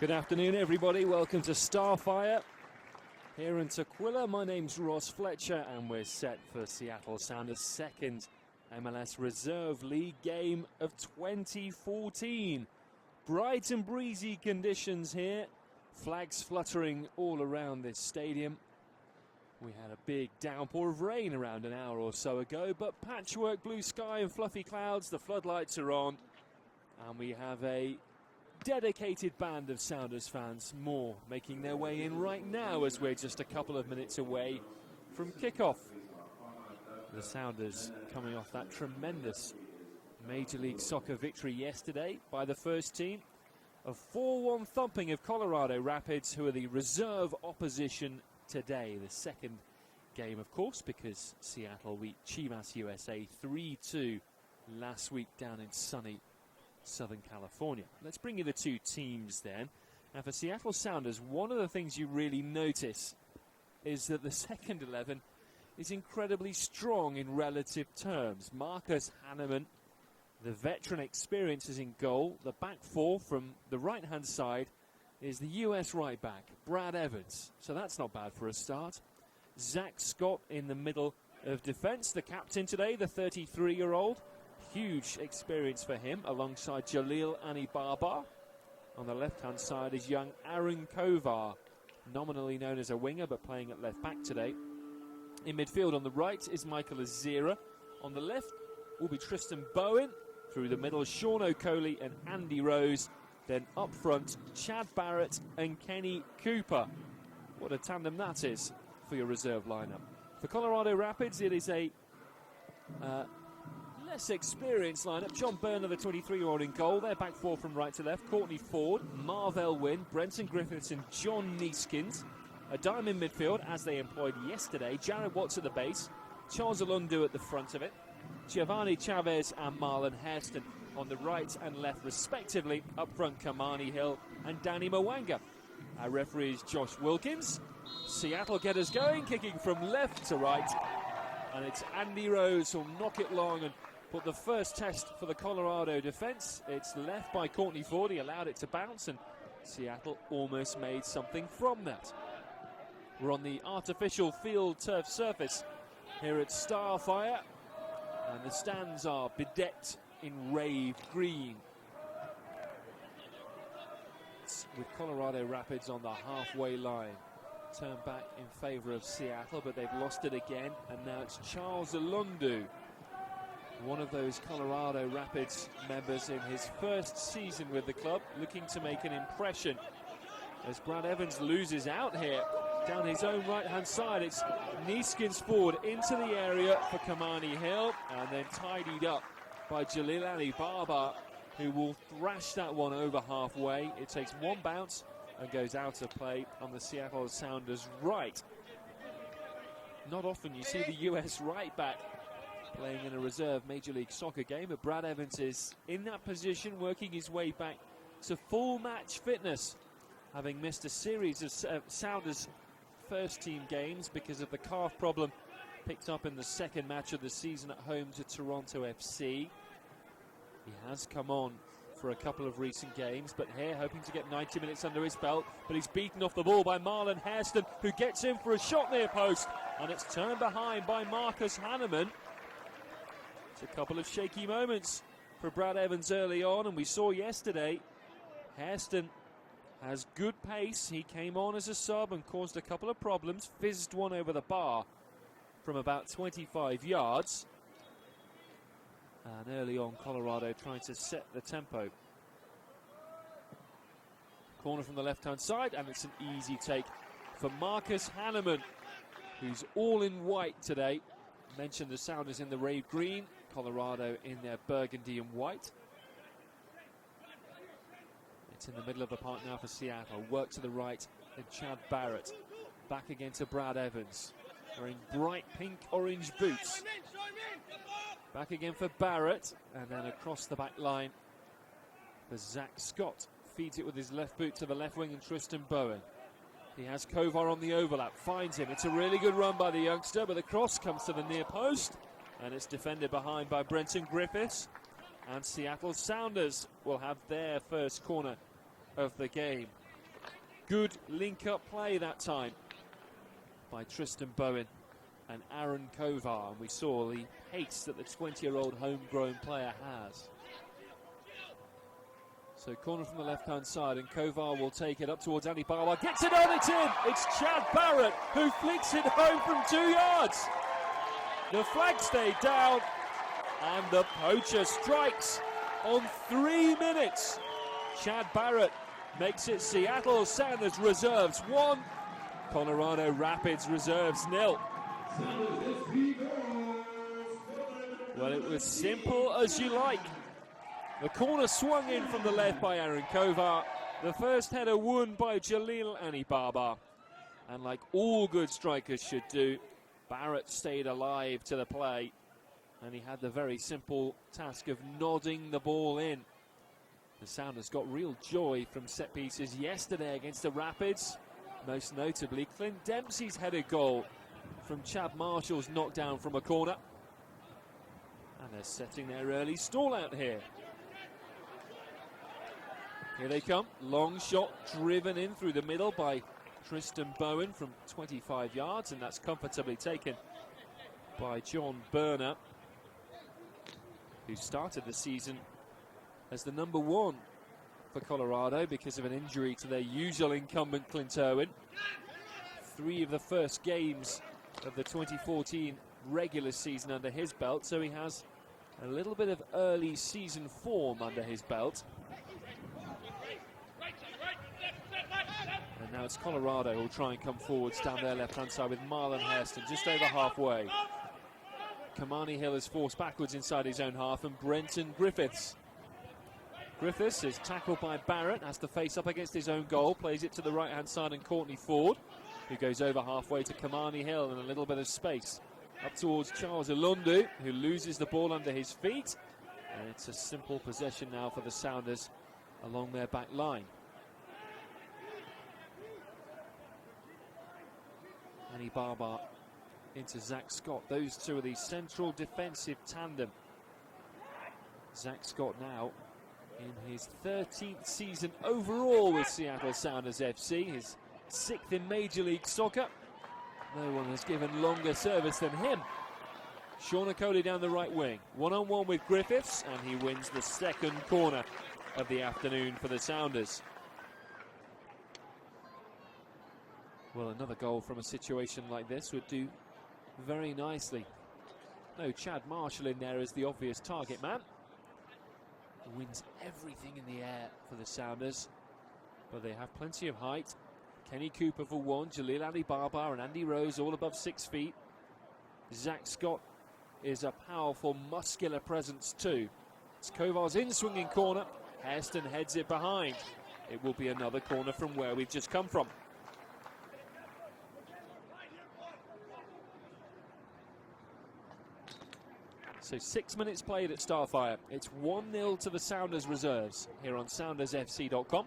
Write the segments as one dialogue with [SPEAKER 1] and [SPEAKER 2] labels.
[SPEAKER 1] Good afternoon, everybody. Welcome to Starfire here in Tukwila. My name's Ross Fletcher, and we're set for Seattle Sounders' second MLS Reserve League game of 2014. Bright and breezy conditions here, flags fluttering all around this stadium. We had a big downpour of rain around an hour or so ago, but patchwork blue sky and fluffy clouds, the floodlights are on, and we have a dedicated band of Sounders fans, more making their way in right now as we're just a couple of minutes away from kickoff. The Sounders coming off that tremendous Major League Soccer victory yesterday by the first team. A 4-1 thumping of Colorado Rapids, who are the reserve opposition today. The second game, of course, because Seattle beat Chivas USA 3-2 last week down in sunny Southern California. Let's bring you the two teams then. Now for Seattle Sounders, one of the things you really notice is that the second 11 is incredibly strong in relative terms. Marcus Hannemann, the veteran experience, is in goal. The back four from the right-hand side is the US right back, Brad Evans. So that's not bad for a start. Zach Scott in the middle of defence. The captain today, the 33-year-old. Huge experience for him, alongside Jalil Anibaba. On the left-hand side is young Aaron Kovar, nominally known as a winger, but playing at left-back today. In midfield on the right is Michael Azira. On the left will be Tristan Bowen. Through the middle, Sean Okoli and Andy Rose. Then up front, Chad Barrett and Kenny Cooper. What a tandem that is for your reserve lineup. For Colorado Rapids, it is a less experienced lineup. John Burner, the 23-year-old, in goal. Their back four from right to left. Courtney Ford, Marvell Wynn, Brenton Griffiths and John Neeskins. A dime in midfield, as they employed yesterday. Jared Watts at the base. Charles Alundu at the front of it. Giovanni Chavez and Marlon Hairston on the right and left, respectively. Up front, Kamani Hill and Danny Mwanga. Our referee is Josh Wilkins. Seattle get us going, kicking from left to right. And it's Andy Rose who'll knock it long and put the first test for the Colorado defence. It's left by Courtney Ford. He allowed it to bounce, and Seattle almost made something from that. We're on the artificial field turf surface here at Starfire, and the stands are bedecked in rave green. It's with Colorado Rapids on the halfway line. Turned back in favour of Seattle, but they've lost it again, and now it's Charles Alundu, one of those Colorado Rapids members in his first season with the club, looking to make an impression as Brad Evans loses out here down his own right-hand side. It's Neeskins forward into the area for Kamani Hill, and then tidied up by Jalil Anibaba, who will thrash that one over halfway. It takes one bounce and goes out of play on the Seattle Sounders right. Not often you see the US right back playing in a reserve Major League Soccer game, but Brad Evans is in that position, working his way back to full match fitness, having missed a series of Sounders first team games because of the calf problem picked up in the second match of the season at home to Toronto FC. He has come on for a couple of recent games, but here hoping to get 90 minutes under his belt, but he's beaten off the ball by Marlon Hairston, who gets in for a shot near post, and it's turned behind by Marcus Hannemann. It's a couple of shaky moments for Brad Evans early on, and we saw yesterday Hairston has good pace. He came on as a sub and caused a couple of problems, fizzed one over the bar from about 25 yards. And early on, Colorado trying to set the tempo. Corner from the left-hand side, and it's an easy take for Marcus Hannemann, who's all in white today. Mentioned the Sounders in the rave green, Colorado in their burgundy and white. It's in the middle of the park now for Seattle. Work to the right, and Chad Barrett. Back again to Brad Evans, wearing bright pink-orange boots. Back again for Barrett, and then across the back line for Zach Scott. Feeds it with his left boot to the left wing, and Tristan Bowen. He has Kovar on the overlap, finds him. It's a really good run by the youngster, but the cross comes to the near post, and it's defended behind by Brenton Griffiths. And Seattle Sounders will have their first corner of the game. Good link-up play that time by Tristan Bowen and Aaron Kovar, and we saw the pace that the 20-year-old homegrown player has. So corner from the left-hand side, and Kovar will take it up towards Andy Barber. Gets it on, it's in! It's Chad Barrett who flicks it home from 2 yards. The flag stayed down, and the poacher strikes on 3 minutes. Chad Barrett makes it Seattle Sounders reserves 1, Colorado Rapids reserves 0. Well, it was simple as you like. The corner swung in from the left by Aaron Kovar. The first header won by Jalil Anibaba. And like all good strikers should do, Barrett stayed alive to the play. And he had the very simple task of nodding the ball in. The Sounders got real joy from set pieces yesterday against the Rapids. Most notably, Clint Dempsey's headed goal from Chad Marshall's knockdown from a corner. And they're setting their early stall out here. Here they come, long shot driven in through the middle by Tristan Bowen from 25 yards, and that's comfortably taken by John Berner, who started the season as the number 1 for Colorado because of an injury to their usual incumbent Clint Irwin. 3 of the first games of the 2014 regular season under his belt, so he has a little bit of early season form under his belt. And now it's Colorado who'll try and come forwards down their left-hand side with Marlon Hairston just over halfway. Kamani Hill is forced backwards inside his own half, and Brenton Griffiths is tackled by Barrett, has to face up against his own goal, plays it to the right-hand side, and Courtney Ford, who goes over halfway to Kamani Hill in a little bit of space. Up towards Charles Ilundu, who loses the ball under his feet. And it's a simple possession now for the Sounders along their back line. Annie Barber into Zach Scott. Those two are the central defensive tandem. Zach Scott now in his 13th season overall with Seattle Sounders FC, his 6th in Major League Soccer. No one has given longer service than him. Sean Okoli down the right wing, one-on-one with Griffiths, and he wins the second corner of the afternoon for the Sounders. Well, another goal from a situation like this would do very nicely. No Chad Marshall in there as the obvious target man. Wins everything in the air for the Sounders, but they have plenty of height. Kenny Cooper for 1, Jalil Anibaba and Andy Rose all above 6 feet. Zach Scott is a powerful, muscular presence too. It's Kovar's in-swinging corner. Hairston heads it behind. It will be another corner from where we've just come from. So 6 minutes played at Starfire. It's 1-0 to the Sounders reserves here on SoundersFC.com.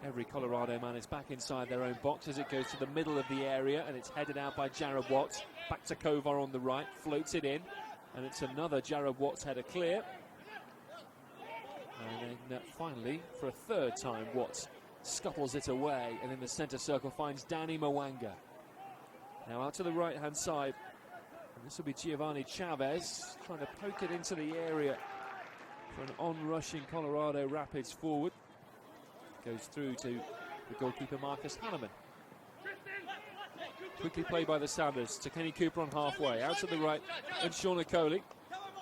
[SPEAKER 1] Every Colorado man is back inside their own box as it goes to the middle of the area, and it's headed out by Jared Watts. Back to Kovar on the right, floats it in, and it's another Jared Watts header clear. And then finally, for a third time, Watts scuttles it away, and in the centre circle finds Danny Mwanga. Now out to the right-hand side. And this will be Giovanni Chavez trying to poke it into the area for an on-rushing Colorado Rapids forward. Goes through to the goalkeeper Marcus Hanneman. Quickly played by the Sounders to Kenny Cooper on halfway. Out to the right, and Sean Okoli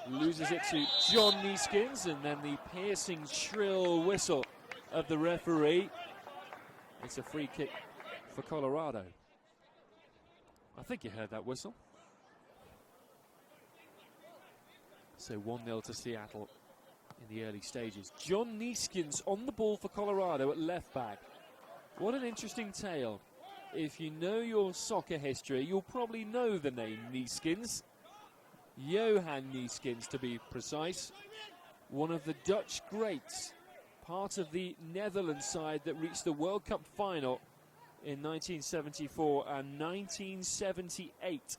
[SPEAKER 1] loses it to John Neeskins, and then the piercing, shrill whistle of the referee. It's a free kick for Colorado. I think you heard that whistle. So 1-0 to Seattle in the early stages. John Neeskins on the ball for Colorado at left back. What an interesting tale. If you know your soccer history, you'll probably know the name Neeskins. Johan Neeskins, to be precise. One of the Dutch greats. Part of the Netherlands side that reached the World Cup final in 1974 and 1978.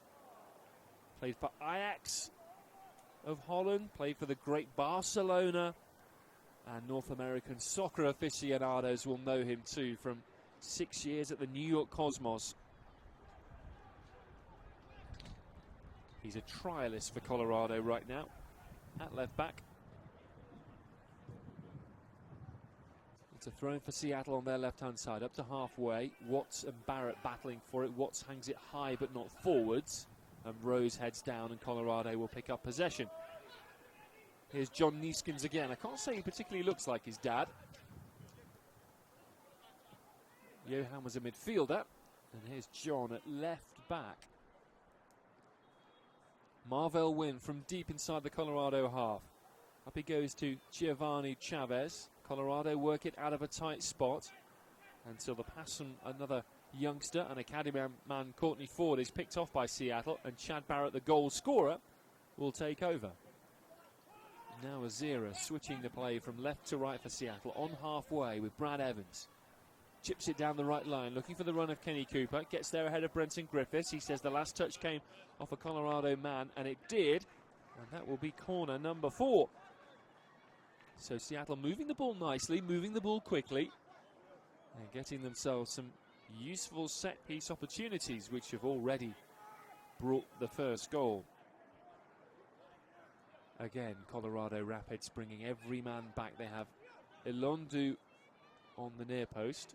[SPEAKER 1] Played for Ajax of Holland, played for the great Barcelona And North American soccer aficionados will know him too from 6 years at the New York Cosmos. He's a trialist for Colorado right now at left back. It's a throw in for Seattle on their left-hand side, up to halfway. Watts and Barrett battling for it. Watts hangs it high but not forwards. And Rose heads down and Colorado will pick up possession. Here's John Neeskens again. I can't say he particularly looks like his dad. Johan was a midfielder. And here's John at left back. Marvell Wynn from deep inside the Colorado half. Up he goes to Giovanni Chavez. Colorado work it out of a tight spot until the pass from another youngster and academy man Courtney Ford is picked off by Seattle, and Chad Barrett, the goal scorer, will take over. Now Azira switching the play from left to right for Seattle on halfway with Brad Evans. Chips it down the right line, looking for the run of Kenny Cooper. Gets there ahead of Brenton Griffiths. He says the last touch came off a Colorado man, and it did. And that will be corner number 4. So Seattle moving the ball nicely, moving the ball quickly, and getting themselves some useful set-piece opportunities, which have already brought the first goal. Again, Colorado Rapids bringing every man back. They have Ilondu on the near post.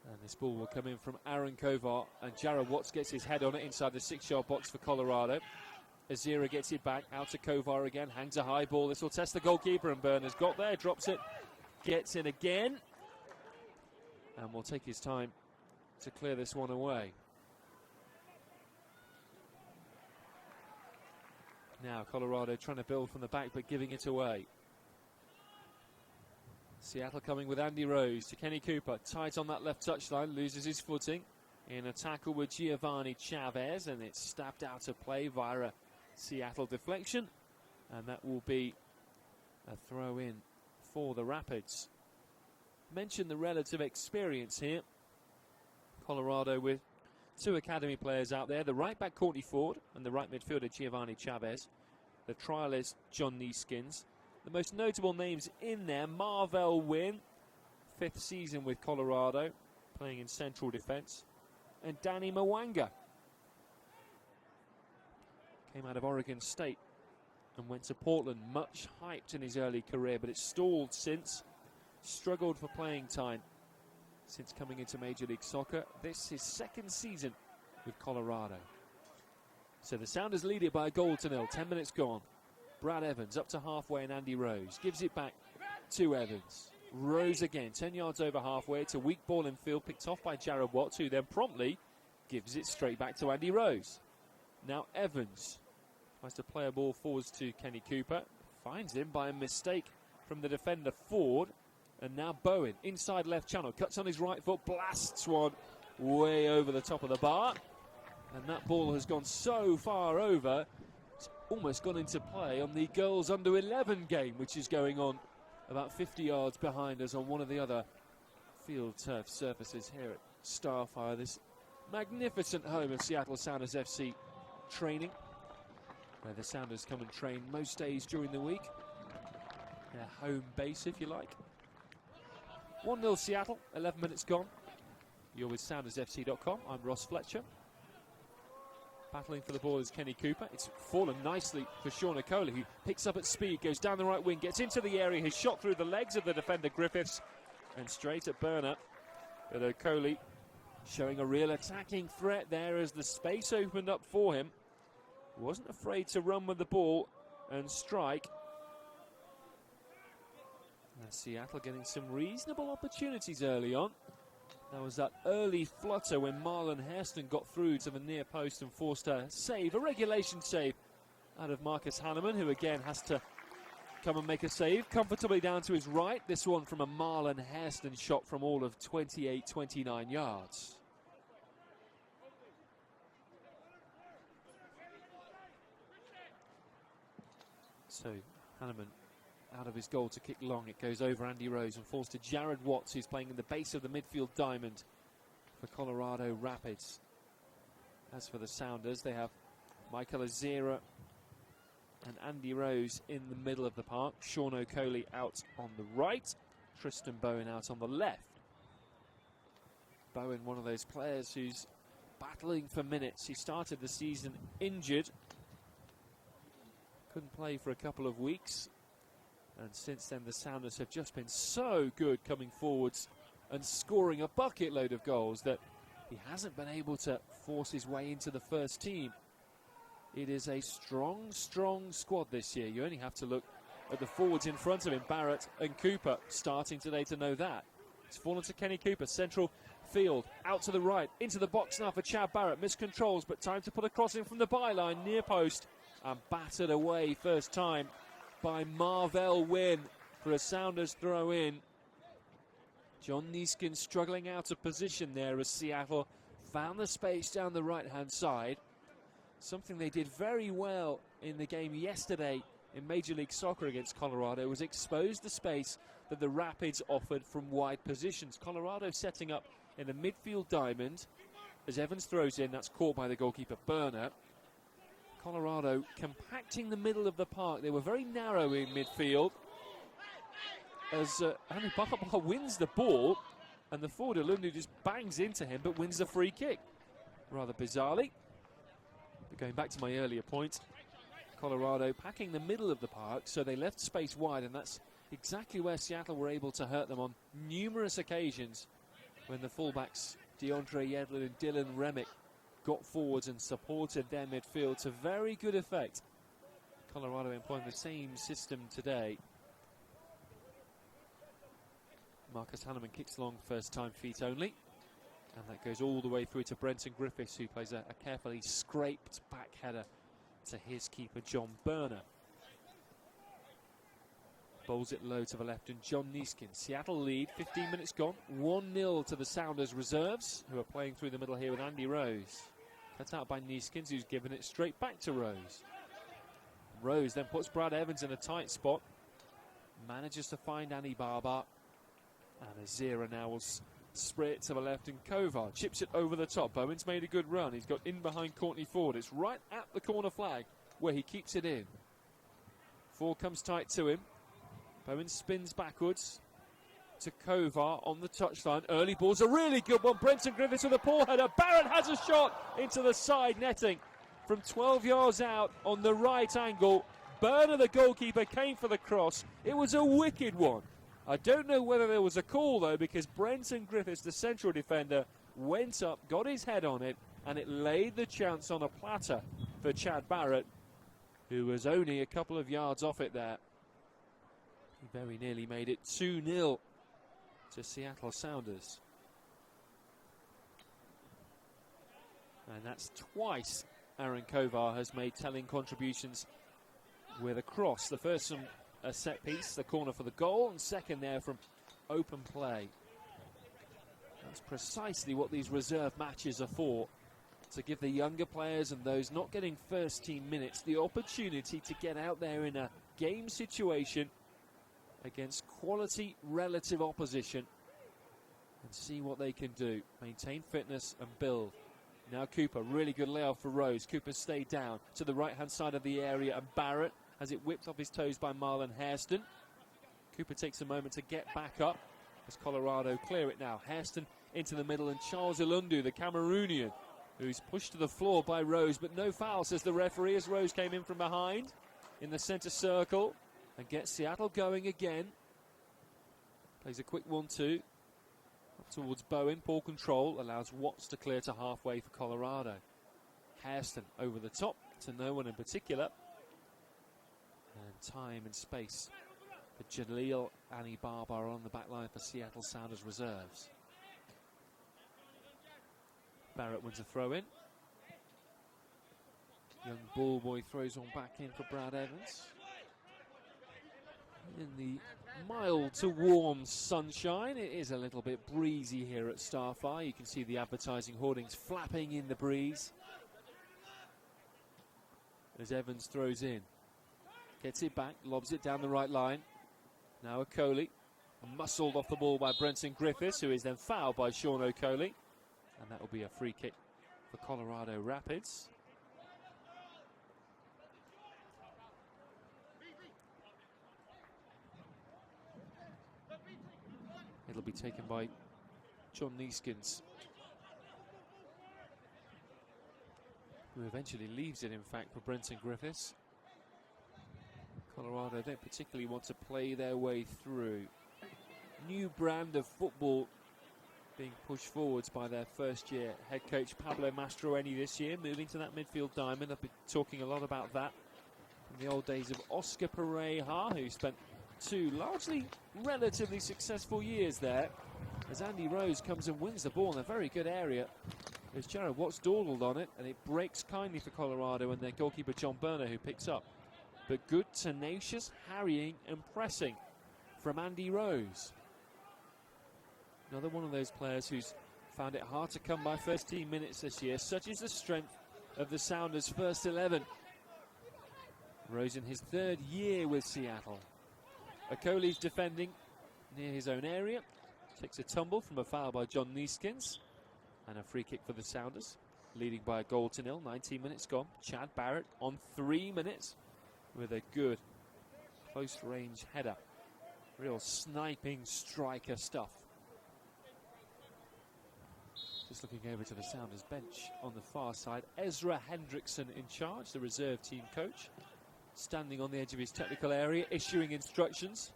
[SPEAKER 1] And this ball will come in from Aaron Kovar, and Jared Watts gets his head on it inside the 6-yard box for Colorado. Azira gets it back, out to Kovar again, hangs a high ball. This will test the goalkeeper, and Byrne's got there, drops it, gets in again, and will take his time to clear this one away. Now Colorado trying to build from the back, but giving it away. Seattle coming with Andy Rose to Kenny Cooper, tight on that left touchline, loses his footing in a tackle with Giovanni Chavez, and it's stabbed out of play via a Seattle deflection, and that will be a throw in for the Rapids. Mention the relative experience here. Colorado with 2 academy players out there, the right back Courtney Ford and the right midfielder Giovanni Chavez. The trialist John Neeskens. The most notable names in there: Marvell Wynn, 5th season with Colorado, playing in central defence, and Danny Mwanga. Came out of Oregon State and went to Portland, much hyped in his early career, but it's stalled since. Struggled for playing time since coming into Major League Soccer. This is his 2nd season with Colorado. So the Sounders lead it by a goal to 0, 10 minutes gone. Brad Evans up to halfway, and Andy Rose gives it back to Evans. Rose again, 10 yards over halfway. It's a weak ball in field, picked off by Jared Watts, who then promptly gives it straight back to Andy Rose. Now Evans tries to play a ball forwards to Kenny Cooper. Finds him by a mistake from the defender Ford. And now Bowen, inside left channel, cuts on his right foot, blasts one way over the top of the bar. And that ball has gone so far over, it's almost gone into play on the girls under 11 game, which is going on about 50 yards behind us on one of the other field turf surfaces here at Starfire, this magnificent home of Seattle Sounders FC training, where the Sounders come and train most days during the week. Their home base, if you like. 1-0 Seattle, 11 minutes gone. You're with SoundersFC.com. I'm Ross Fletcher. Battling for the ball is Kenny Cooper. It's fallen nicely for Sean Okolie, who picks up at speed, goes down the right wing, gets into the area. His shot through the legs of the defender Griffiths and straight at Byrne. But Okolie showing a real attacking threat there as the space opened up for him. Wasn't afraid to run with the ball and strike. And Seattle getting some reasonable opportunities early on. There was that early flutter when Marlon Hairston got through to the near post and forced a save, a regulation save out of Marcus Hanneman, who again has to come and make a save comfortably down to his right. This one from a Marlon Hairston shot from all of 28-29 yards. So Hanneman out of his goal to kick long. It goes over Andy Rose and falls to Jared Watts, who's playing in the base of the midfield diamond for Colorado Rapids. As for the Sounders, they have Michael Azira and Andy Rose in the middle of the park. Sean O'Coley out on the right, Tristan Bowen out on the left. Bowen, one of those players who's battling for minutes. He started the season injured, couldn't play for a couple of weeks, and since then the Sounders have just been so good coming forwards and scoring a bucket load of goals that he hasn't been able to force his way into the first team. It is a strong squad this year. You only have to look at the forwards in front of him, Barrett and Cooper, starting today to know that. It's fallen to Kenny Cooper, central field, out to the right, into the box now for Chad Barrett. Miscontrols, but time to put a cross in from the byline, near post, and battered away first time by Marvell Wynne for a Sounders throw in. John Nieskin struggling out of position there as Seattle found the space down the right-hand side. Something they did very well in the game yesterday in Major League Soccer against Colorado was expose the space that the Rapids offered from wide positions. Colorado setting up in the midfield diamond as Evans throws in. That's caught by the goalkeeper Burner. Colorado compacting the middle of the park. They were very narrow in midfield as Andy Barbar wins the ball, and the forward Lundu just bangs into him but wins the free kick rather bizarrely. But going back to my earlier point, Colorado packing the middle of the park, so they left space wide, and that's exactly where Seattle were able to hurt them on numerous occasions when the fullbacks DeAndre Yedlin and Dylan Remick got forwards and supported their midfield to very good effect. Colorado employing the same system today. Marcus Hanneman kicks long first time, feet only, and that goes all the way through to Brenton Griffiths, who plays a carefully scraped back header to his keeper John Burner. Bowls it low to the left, and John Nieskin. Seattle lead, 15 minutes gone, 1-0 to the Sounders reserves, who are playing through the middle here with Andy Rose. Cut out by Nieskins, who's given it straight back to Rose. Rose then puts Brad Evans in a tight spot, manages to find Andy Barbar, and Azira now will spray it to the left, and Kovar chips it over the top. Bowen's made a good run. He's got in behind Courtney Ford. It's right at the corner flag where he keeps it in. Ford comes tight to him. Bowen spins backwards to Kovar on the touchline. Early ball's a really good one. Brenton Griffiths with a poor header. Barrett has a shot into the side netting from 12 yards out on the right angle. Burner, the goalkeeper, came for the cross. It was a wicked one. I don't know whether there was a call, though, because Brenton Griffiths, the central defender, went up, got his head on it, and it laid the chance on a platter for Chad Barrett, who was only a couple of yards off it there. He very nearly made it 2-0 to Seattle Sounders. And that's twice Aaron Kovar has made telling contributions with a cross. The first from a set piece, the corner for the goal, and second there from open play. That's precisely what these reserve matches are for, to give the younger players and those not getting first team minutes the opportunity to get out there in a game situation against quality relative opposition and see what they can do, maintain fitness and build. Now Cooper, really good layoff for Rose. Cooper stayed down to the right hand side of the area, and Barrett has it whipped off his toes by Marlon Hairston. Cooper takes a moment to get back up as Colorado clear it now. Hairston into the middle, and Charles Ilundu, the Cameroonian, who's pushed to the floor by Rose, but no foul, says the referee, as Rose came in from behind in the centre circle and gets Seattle going again. Plays a quick 1-2 up towards Bowen. Ball control allows Watts to clear to halfway for Colorado. Hairston over the top to no one in particular. And time and space for Jaleel Annie Barbar on the back line for Seattle Sounders reserves. Barrett wins a throw in. Young ball boy throws one back in for Brad Evans. In the mild to warm sunshine, it is a little bit breezy here at Starfire. You can see the advertising hoardings flapping in the breeze as Evans throws in. Gets it back, lobs it down the right line. Now O'Coley, muscled off the ball by Brenton Griffiths, who is then fouled by Sean O'Coley. And that will be a free kick for Colorado Rapids. It'll be taken by John Neeskens, who eventually leaves it, in fact, for Brenton Griffiths. Colorado don't particularly want to play their way through. New brand of football being pushed forwards by their first-year head coach Pablo Mastroeni this year, moving to that midfield diamond. I've been talking a lot about that from the old days of Oscar Pareja, who spent 2 largely relatively successful years there, as Andy Rose comes and wins the ball in a very good area. There's Jared Watts dawdled on it, and it breaks kindly for Colorado and their goalkeeper John Berner, who picks up. But good, tenacious harrying and pressing from Andy Rose. Another one of those players who's found it hard to come by first team minutes this year. Such is the strength of the Sounders' first 11. Rose in his 3rd year with Seattle. Okoli's defending near his own area. Takes a tumble from a foul by John Neeskens. And a free kick for the Sounders. Leading by a goal to 0. 19 minutes gone. Chad Barrett on 3 minutes with a good close range header. Real sniping striker stuff. Just looking over to the Sounders bench on the far side. Ezra Hendrickson in charge, the reserve team coach. Standing on the edge of his technical area, issuing instructions.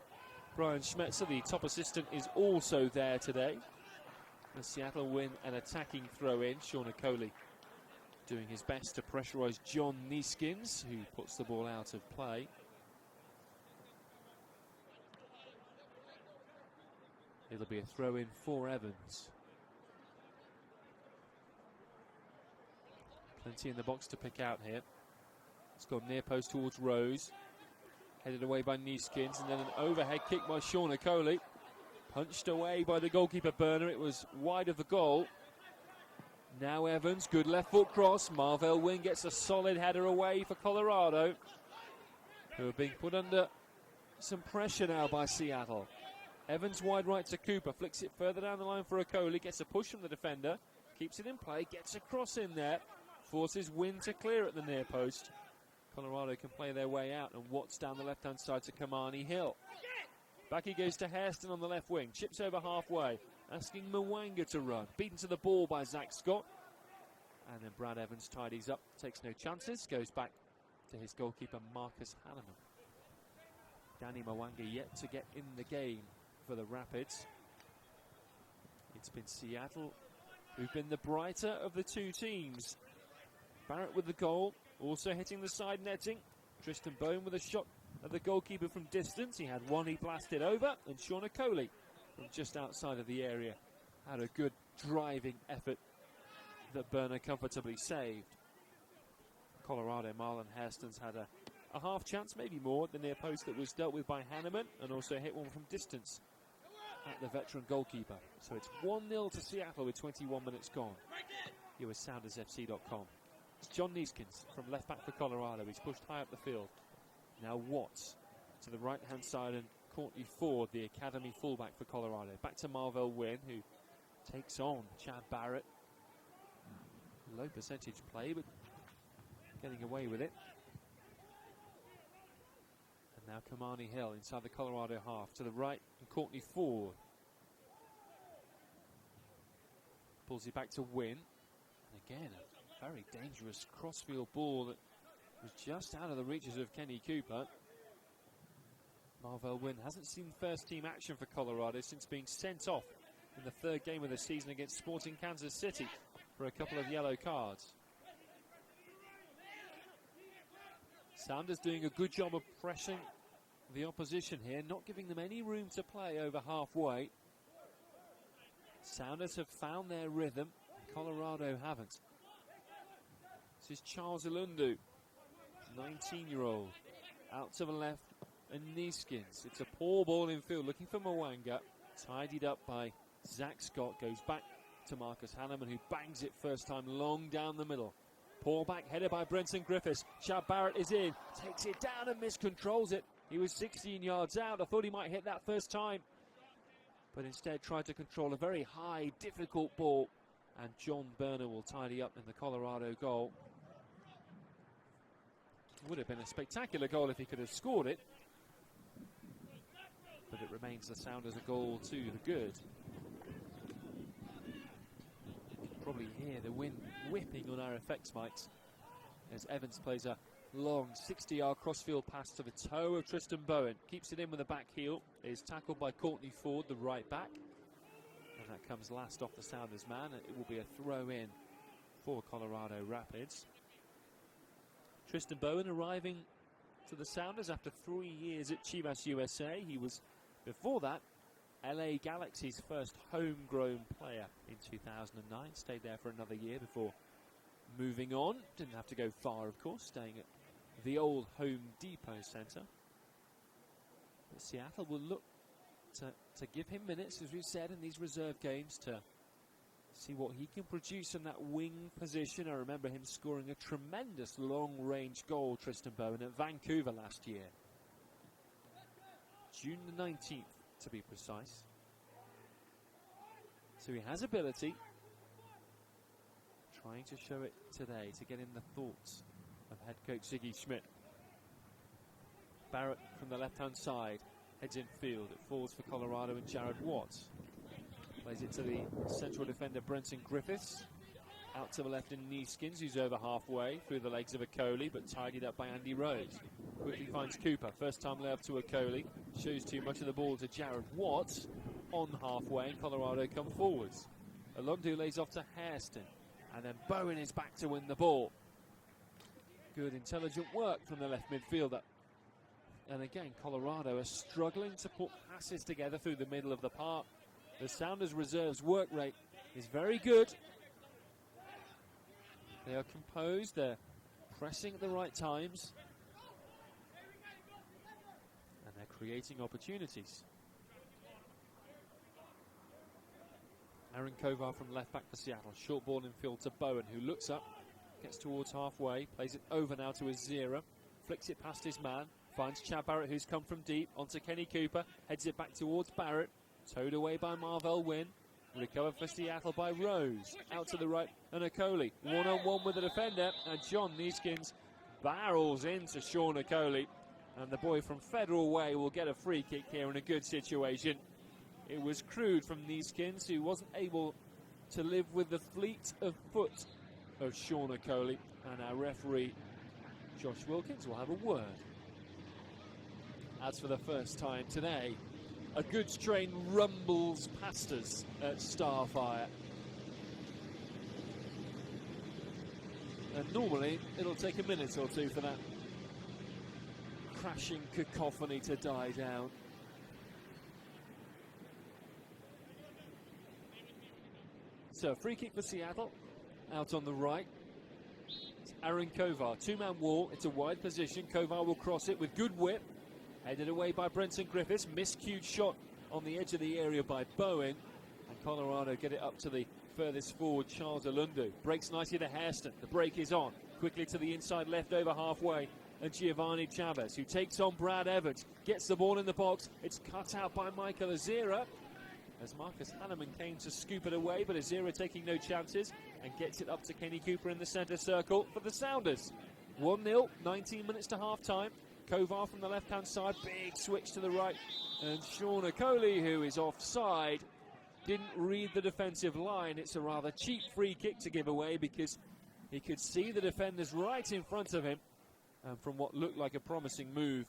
[SPEAKER 1] Brian Schmetzer, the top assistant, is also there today. As Seattle win an attacking throw-in, Sean Okoli doing his best to pressurise John Neeskens, who puts the ball out of play. It'll be a throw-in for Evans. Plenty in the box to pick out here. It's gone near post towards Rose. Headed away by Neeskens, and then an overhead kick by Sean Okoli. Punched away by the goalkeeper Berner. It was wide of the goal. Now Evans, good left foot cross. Marvell Wynn gets a solid header away for Colorado, who are being put under some pressure now by Seattle. Evans wide right to Cooper, flicks it further down the line for Okoli, gets a push from the defender, keeps it in play, gets a cross in there, forces Wynn to clear at the near post. Colorado can play their way out, and Watts down the left-hand side to Kamani Hill. Back he goes to Hairston on the left wing, chips over halfway, asking Mwanga to run. Beaten to the ball by Zach Scott. And then Brad Evans tidies up, takes no chances, goes back to his goalkeeper Marcus Hanneman. Danny Mwanga yet to get in the game for the Rapids. It's been Seattle who've been the brighter of the two teams. Barrett with the goal, also hitting the side netting. Tristan Bone with a shot at the goalkeeper from distance. He had one he blasted over, and Sean Okoli from just outside of the area had a good driving effort that Berner comfortably saved. Colorado, Marlon Hairston's had a half chance, maybe more, at the near post that was dealt with by Hanneman, and also hit one from distance at the veteran goalkeeper. So it's 1-0 to Seattle with 21 minutes gone. Here with SoundersFC.com. It's John Neeskens from left back for Colorado. He's pushed high up the field. Now Watts to the right-hand side, and Courtney Ford, the academy fullback for Colorado. Back to Marvell Wynn, who takes on Chad Barrett. Low percentage play, but getting away with it. And now Kamani Hill inside the Colorado half. To the right, and Courtney Ford pulls it back to Wynn. And again, a very dangerous crossfield ball that was just out of the reaches of Kenny Cooper. Marvell Wynn hasn't seen first team action for Colorado since being sent off in the third game of the season against Sporting Kansas City for a couple of yellow cards. Sounders doing a good job of pressing the opposition here, not giving them any room to play over halfway. Sounders have found their rhythm, Colorado haven't. This is Charles Ilundu, 19-year-old, out to the left, and Neeskens. It's a poor ball in field, looking for Mwanga, tidied up by Zach Scott, goes back to Marcus Hanneman, who bangs it first time long down the middle. Poor back header by Brenton Griffiths. Chad Barrett is in, takes it down and miscontrols it. He was 16 yards out. I thought he might hit that first time, but instead tried to control a very high, difficult ball, and John Berner will tidy up in the Colorado goal. Would have been a spectacular goal if he could have scored it. but it remains the Sounders a goal to the good. You can probably hear the wind whipping on our effects mics as Evans plays a long 60-yard crossfield pass to the toe of Tristan Bowen. Keeps it in with a back heel. Is tackled by Courtney Ford, the right back. And that comes last off the Sounders man. It will be a throw-in for Colorado Rapids. Tristan Bowen arriving to the Sounders after 3 years at Chivas USA. He was, before that, LA Galaxy's first homegrown player in 2009. Stayed there for another year before moving on. Didn't have to go far, of course, staying at the old Home Depot Center. But Seattle will look to give him minutes, as we've said, in these reserve games to see what he can produce in that wing position. I remember him scoring a tremendous long-range goal, Tristan Bowen, at Vancouver last year. June the 19th, to be precise. So he has ability. Trying to show it today to get in the thoughts of head coach Ziggy Schmidt. Barrett from the left-hand side heads in field. It falls for Colorado and Jared Watts. Plays it to the central defender Brenton Griffiths. Out to the left in Neeskins, who's over halfway through the legs of Okoli, but tidied up by Andy Rose. Quickly finds Cooper. First time layup to Okoli. Shows too much of the ball to Jared Watts. On halfway, and Colorado come forwards. Alondu lays off to Hairston. And then Bowen is back to win the ball. Good intelligent work from the left midfielder. And again, Colorado are struggling to put passes together through the middle of the park. The Sounders reserves work rate is very good. They are composed, they're pressing at the right times. And they're creating opportunities. Aaron Kovar from left back for Seattle. Short ball in field to Bowen, who looks up, gets towards halfway, plays it over now to Azira, flicks it past his man, finds Chad Barrett, who's come from deep, onto Kenny Cooper, heads it back towards Barrett, towed away by Marvell Wynn, recovered for Seattle by Rose, out to the right, and Okoli, one-on-one with the defender, and John Neeskins barrels into Sean Okoli, and the boy from Federal Way will get a free kick here in a good situation. It was crude from Neeskins, who wasn't able to live with the fleet of foot of Sean Okoli, and our referee Josh Wilkins will have a word. As for the first time today, a goods train rumbles past us at Starfire. And normally it'll take a minute or two for that crashing cacophony to die down. So, free kick for Seattle, out on the right. It's Aaron Kovar, two-man wall, it's a wide position. Kovar will cross it with good whip. Headed away by Brenton Griffiths, miscued shot on the edge of the area by Bowen. And Colorado get it up to the furthest forward, Charles Alundu. Breaks nicely to Hairston, the break is on. Quickly to the inside left over halfway. And Giovanni Chavez, who takes on Brad Evans, gets the ball in the box. It's cut out by Michael Azira, as Marcus Hanneman came to scoop it away, but Azira taking no chances and gets it up to Kenny Cooper in the centre circle for the Sounders. 1-0, 19 minutes to half-time. Kovar from the left-hand side, big switch to the right. And Sean Okoli, who is offside, didn't read the defensive line. It's a rather cheap free kick to give away because he could see the defenders right in front of him. And from what looked like a promising move,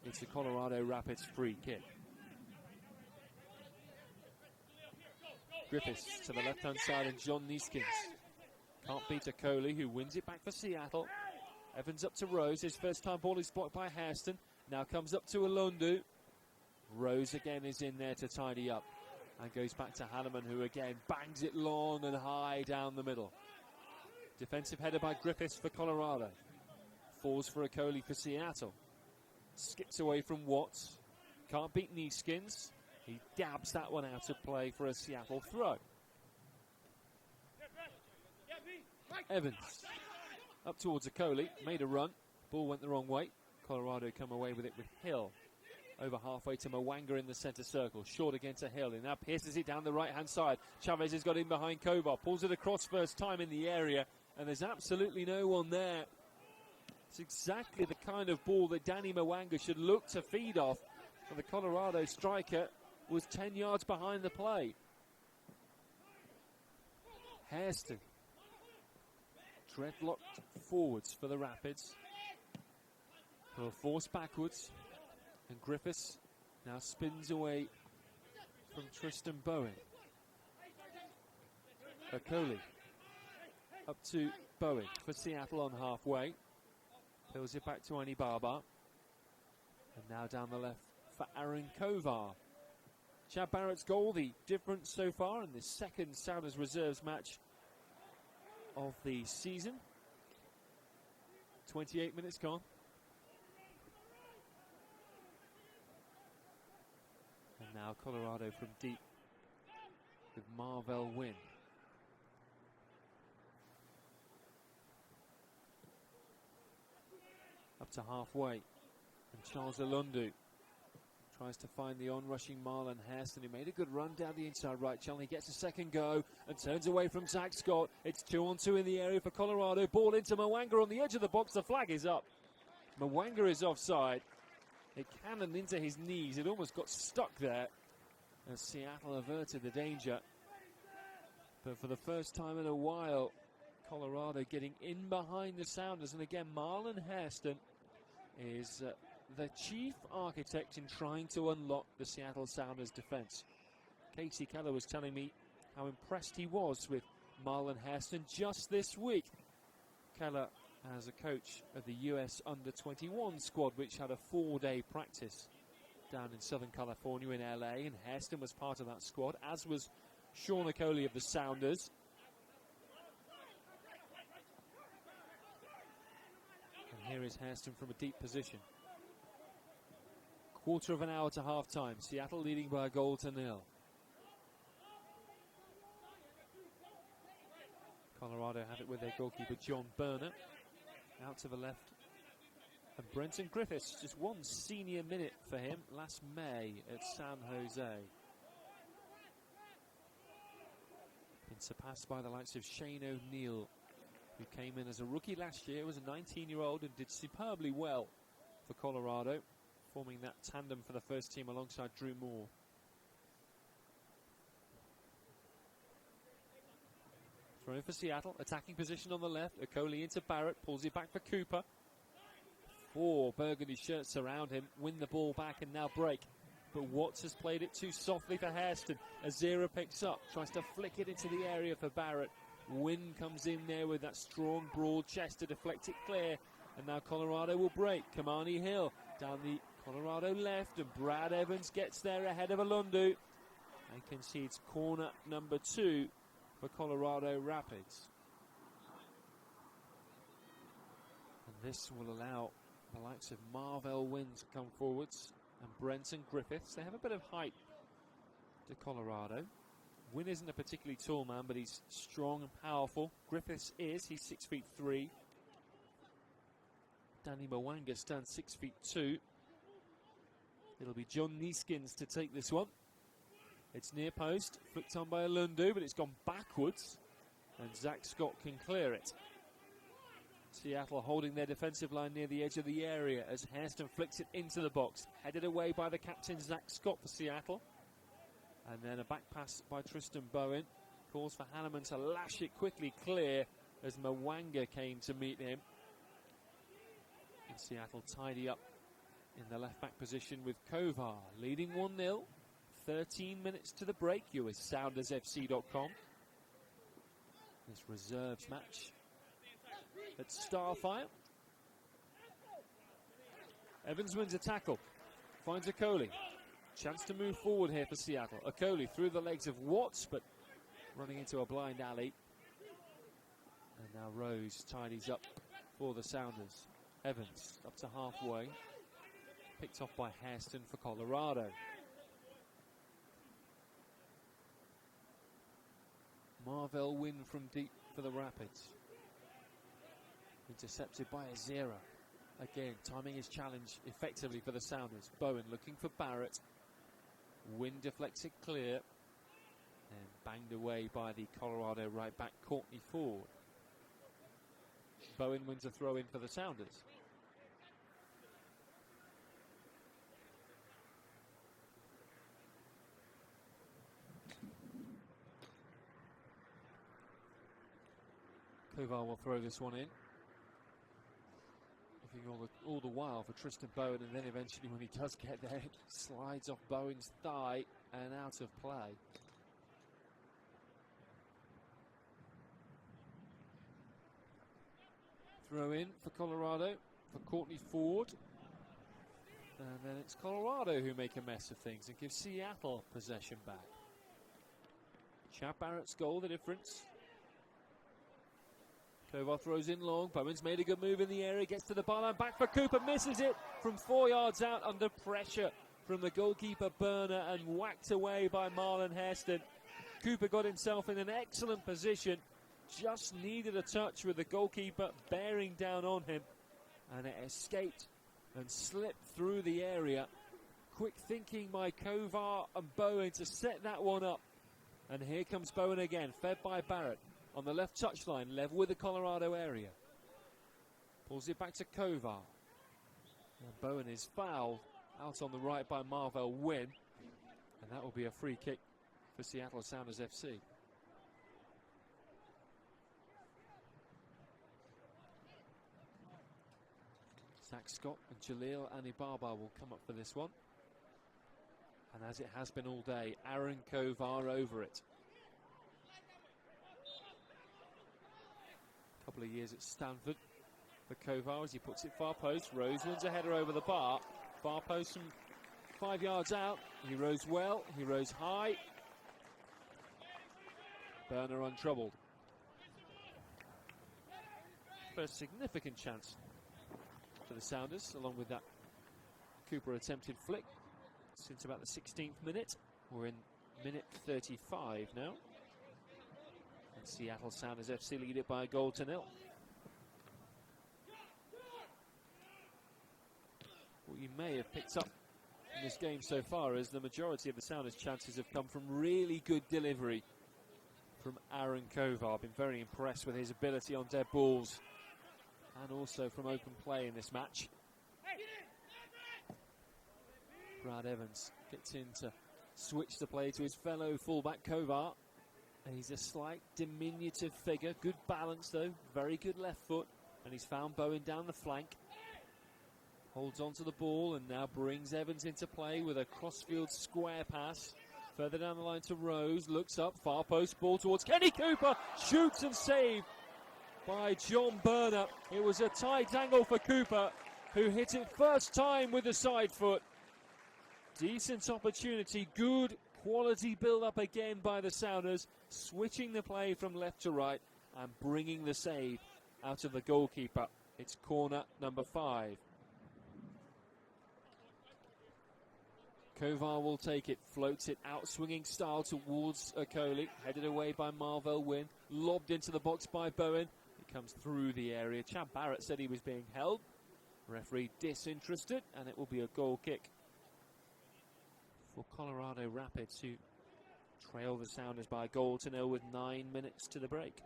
[SPEAKER 1] it's the Colorado Rapids free kick. Griffiths to the left-hand side and John Neeskins. Can't beat Okoli, who wins it back for Seattle. Evans up to Rose. His first time ball is blocked by Hairston. Now comes up to Alondu. Rose again is in there to tidy up. And goes back to Hanneman, who again bangs it long and high down the middle. Defensive header by Griffiths for Colorado. Falls for Okoli for Seattle. Skips away from Watts. Can't beat Neeskins. He dabs that one out of play for a Seattle throw. Evans up towards Okoli, made a run. Ball went the wrong way. Colorado come away with it with Hill. Over halfway to Mwanga in the centre circle. Short again to Hill. He now pierces it down the right-hand side. Chavez has got in behind Kovar. Pulls it across first time in the area. And there's absolutely no one there. It's exactly the kind of ball that Danny Mwanga should look to feed off. But the Colorado striker was 10 yards behind the play. Hairston dreadlocked forwards for the Rapids. Will force backwards, and Griffiths now spins away from Tristan Bowen. Okoli up to Bowen for Seattle on halfway. Peels it back to Ani Baba. And now down the left for Aaron Kovar. Chad Barrett's goal, the difference so far in this second Sounders reserves match of the season. 28 minutes gone. And now Colorado from deep with Marvell Wynn. Up to halfway. And Charles Alundu tries to find the on-rushing Marlon Hairston, who made a good run down the inside right channel. He gets a second go and turns away from Zach Scott. It's 2-on-2 in the area for Colorado. Ball into Mwanga on the edge of the box. The flag is up. Mwanga is offside. It cannoned into his knees. It almost got stuck there as Seattle averted the danger. But for the first time in a while, Colorado getting in behind the Sounders. And again, Marlon Hairston is the chief architect in trying to unlock the Seattle Sounders defense. Casey Keller was telling me how impressed he was with Marlon Hairston just this week. Keller, as a coach of the US Under-21 squad, which had a 4-day practice down in Southern California in LA, and Hairston was part of that squad, as was Sean Okoli of the Sounders. And here is Hairston from a deep position. Quarter of an hour to half-time. Seattle leading by a goal to nil. Colorado have it with their goalkeeper John Berner. Out to the left. And Brenton Griffiths, just one senior minute for him last May at San Jose. Been surpassed by the likes of Shane O'Neill, who came in as a rookie last year, was a 19-year-old and did superbly well for Colorado, forming that tandem for the first team alongside Drew Moore. Throw in for Seattle, attacking position on the left. Okoli into Barrett, pulls it back for Cooper. 4 burgundy shirts surround him, win the ball back and now break. But Watts has played it too softly for Hairston. Azira picks up, tries to flick it into the area for Barrett. Wynn comes in there with that strong, broad chest to deflect it clear. And now Colorado will break. Kamani Hill down the Colorado left, and Brad Evans gets there ahead of Alundu and concedes corner number 2 for Colorado Rapids. And this will allow the likes of Marvell Wynn to come forwards, and Brenton Griffiths. They have a bit of height to Colorado. Wynn isn't a particularly tall man, but he's strong and powerful. Griffiths is. He's 6'3". Danny Mwanga stands 6'2". It'll be John Neeskins to take this one. It's near post, flicked on by Alundu, but it's gone backwards, and Zach Scott can clear it. Seattle holding their defensive line near the edge of the area as Hairston flicks it into the box, headed away by the captain Zach Scott for Seattle. And then a back pass by Tristan Bowen. Calls for Hanneman to lash it quickly clear as Mwanga came to meet him. And Seattle tidy up in the left back position with Kovar leading 1-0. 13 minutes to the break. You're with SoundersFC.com. This reserves match at Starfire. Evans wins a tackle. Finds Okoli. Chance to move forward here for Seattle. Okoli through the legs of Watts, but running into a blind alley. And now Rose tidies up for the Sounders. Evans up to halfway. Picked off by Hairston for Colorado. Marvell Wynn from deep for the Rapids. Intercepted by Azira. Again, timing his challenge effectively for the Sounders. Bowen looking for Barrett. Wynn deflects it clear. And banged away by the Colorado right back Courtney Ford. Bowen wins a throw in for the Sounders. Kovar will throw this one in. Looking all the while for Tristan Bowen, and then eventually when he does get there, it slides off Bowen's thigh and out of play. Throw in for Colorado, for Courtney Ford. And then it's Colorado who make a mess of things and give Seattle possession back. Chad Barrett's goal, the difference. Kovar throws in long. Bowen's made a good move in the area, gets to the byline, back for Cooper, misses it from 4 yards out under pressure from the goalkeeper Berner and whacked away by Marlon Hairston. Cooper got himself in an excellent position, just needed a touch with the goalkeeper bearing down on him, and it escaped and slipped through the area. Quick thinking by Kovar and Bowen to set that one up. And here comes Bowen again, fed by Barrett on the left touchline, level with the Colorado area. Pulls it back to Kovar. And Bowen is fouled out on the right by Marvell Wynn. And that will be a free kick for Seattle Sounders FC. Zach Scott and Jalil Anibaba will come up for this one. And as it has been all day, Aaron Kovar over it. A couple of years at Stanford for Kovar as he puts it far post. Rose wins a header over the bar. Far post from 5 yards out. He rose well, he rose high. Berner untroubled. First significant chance for the Sounders, along with that Cooper attempted flick since about the 16th minute. We're in minute 35 now. And Seattle Sounders FC lead it by a goal to nil. What you may have picked up in this game so far is the majority of the Sounders' chances have come from really good delivery from Aaron Kovar. I've been very impressed with his ability on dead balls and also from open play in this match. Brad Evans gets in to switch the play to his fellow fullback Kovar. And he's a slight diminutive figure, good balance though, very good left foot, and he's found Bowen down the flank. Holds on to the ball and now brings Evans into play with a crossfield square pass. Further down the line to Rose, looks up, far post, ball towards Kenny Cooper, shoots and saved by John Berner. It was a tight angle for Cooper, who hit it first time with the side foot. Decent opportunity, good quality build-up again by the Sounders, switching the play from left to right and bringing the save out of the goalkeeper. It's corner number 5. Kovar will take it, floats it out, swinging style towards Okoli, headed away by Marvell Wynn, lobbed into the box by Bowen. It comes through the area. Chad Barrett said he was being held. Referee disinterested, and it will be a goal kick for Colorado Rapids, who trail the Sounders by a goal to nil with 9 minutes to the break.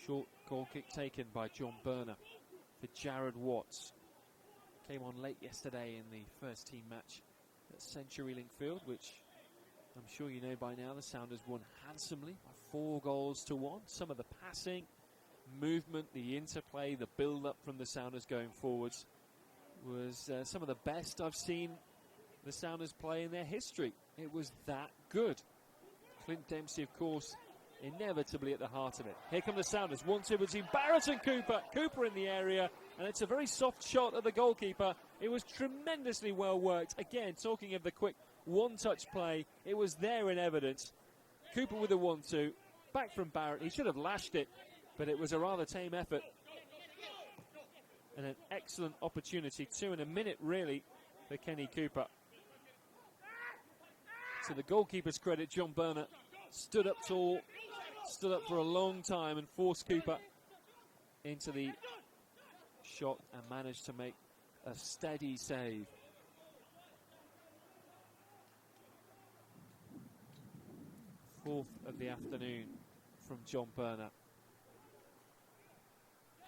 [SPEAKER 1] Short goal kick taken by John Berner for Jared Watts. Came on late yesterday in the first team match at CenturyLink Field, which I'm sure you know by now the Sounders won handsomely by 4 goals to 1. Some of the passing, movement, the interplay, the build-up from the Sounders going forwards was some of the best I've seen the Sounders play in their history. It was that good. Clint Dempsey, of course, inevitably at the heart of it. Here come the Sounders, 1-2 between Barrett and Cooper. Cooper in the area, and it's a very soft shot at the goalkeeper. It was tremendously well worked. Again, talking of the quick one-touch play, it was there in evidence. Cooper with a 1-2, back from Barrett. He should have lashed it, but it was a rather tame effort. And an excellent opportunity, 2 in a minute really, for Kenny Cooper. To the goalkeeper's credit, John Berner stood up tall, stood up for a long time and forced Cooper into the shot and managed to make a steady save. Fourth of the afternoon from John Berner.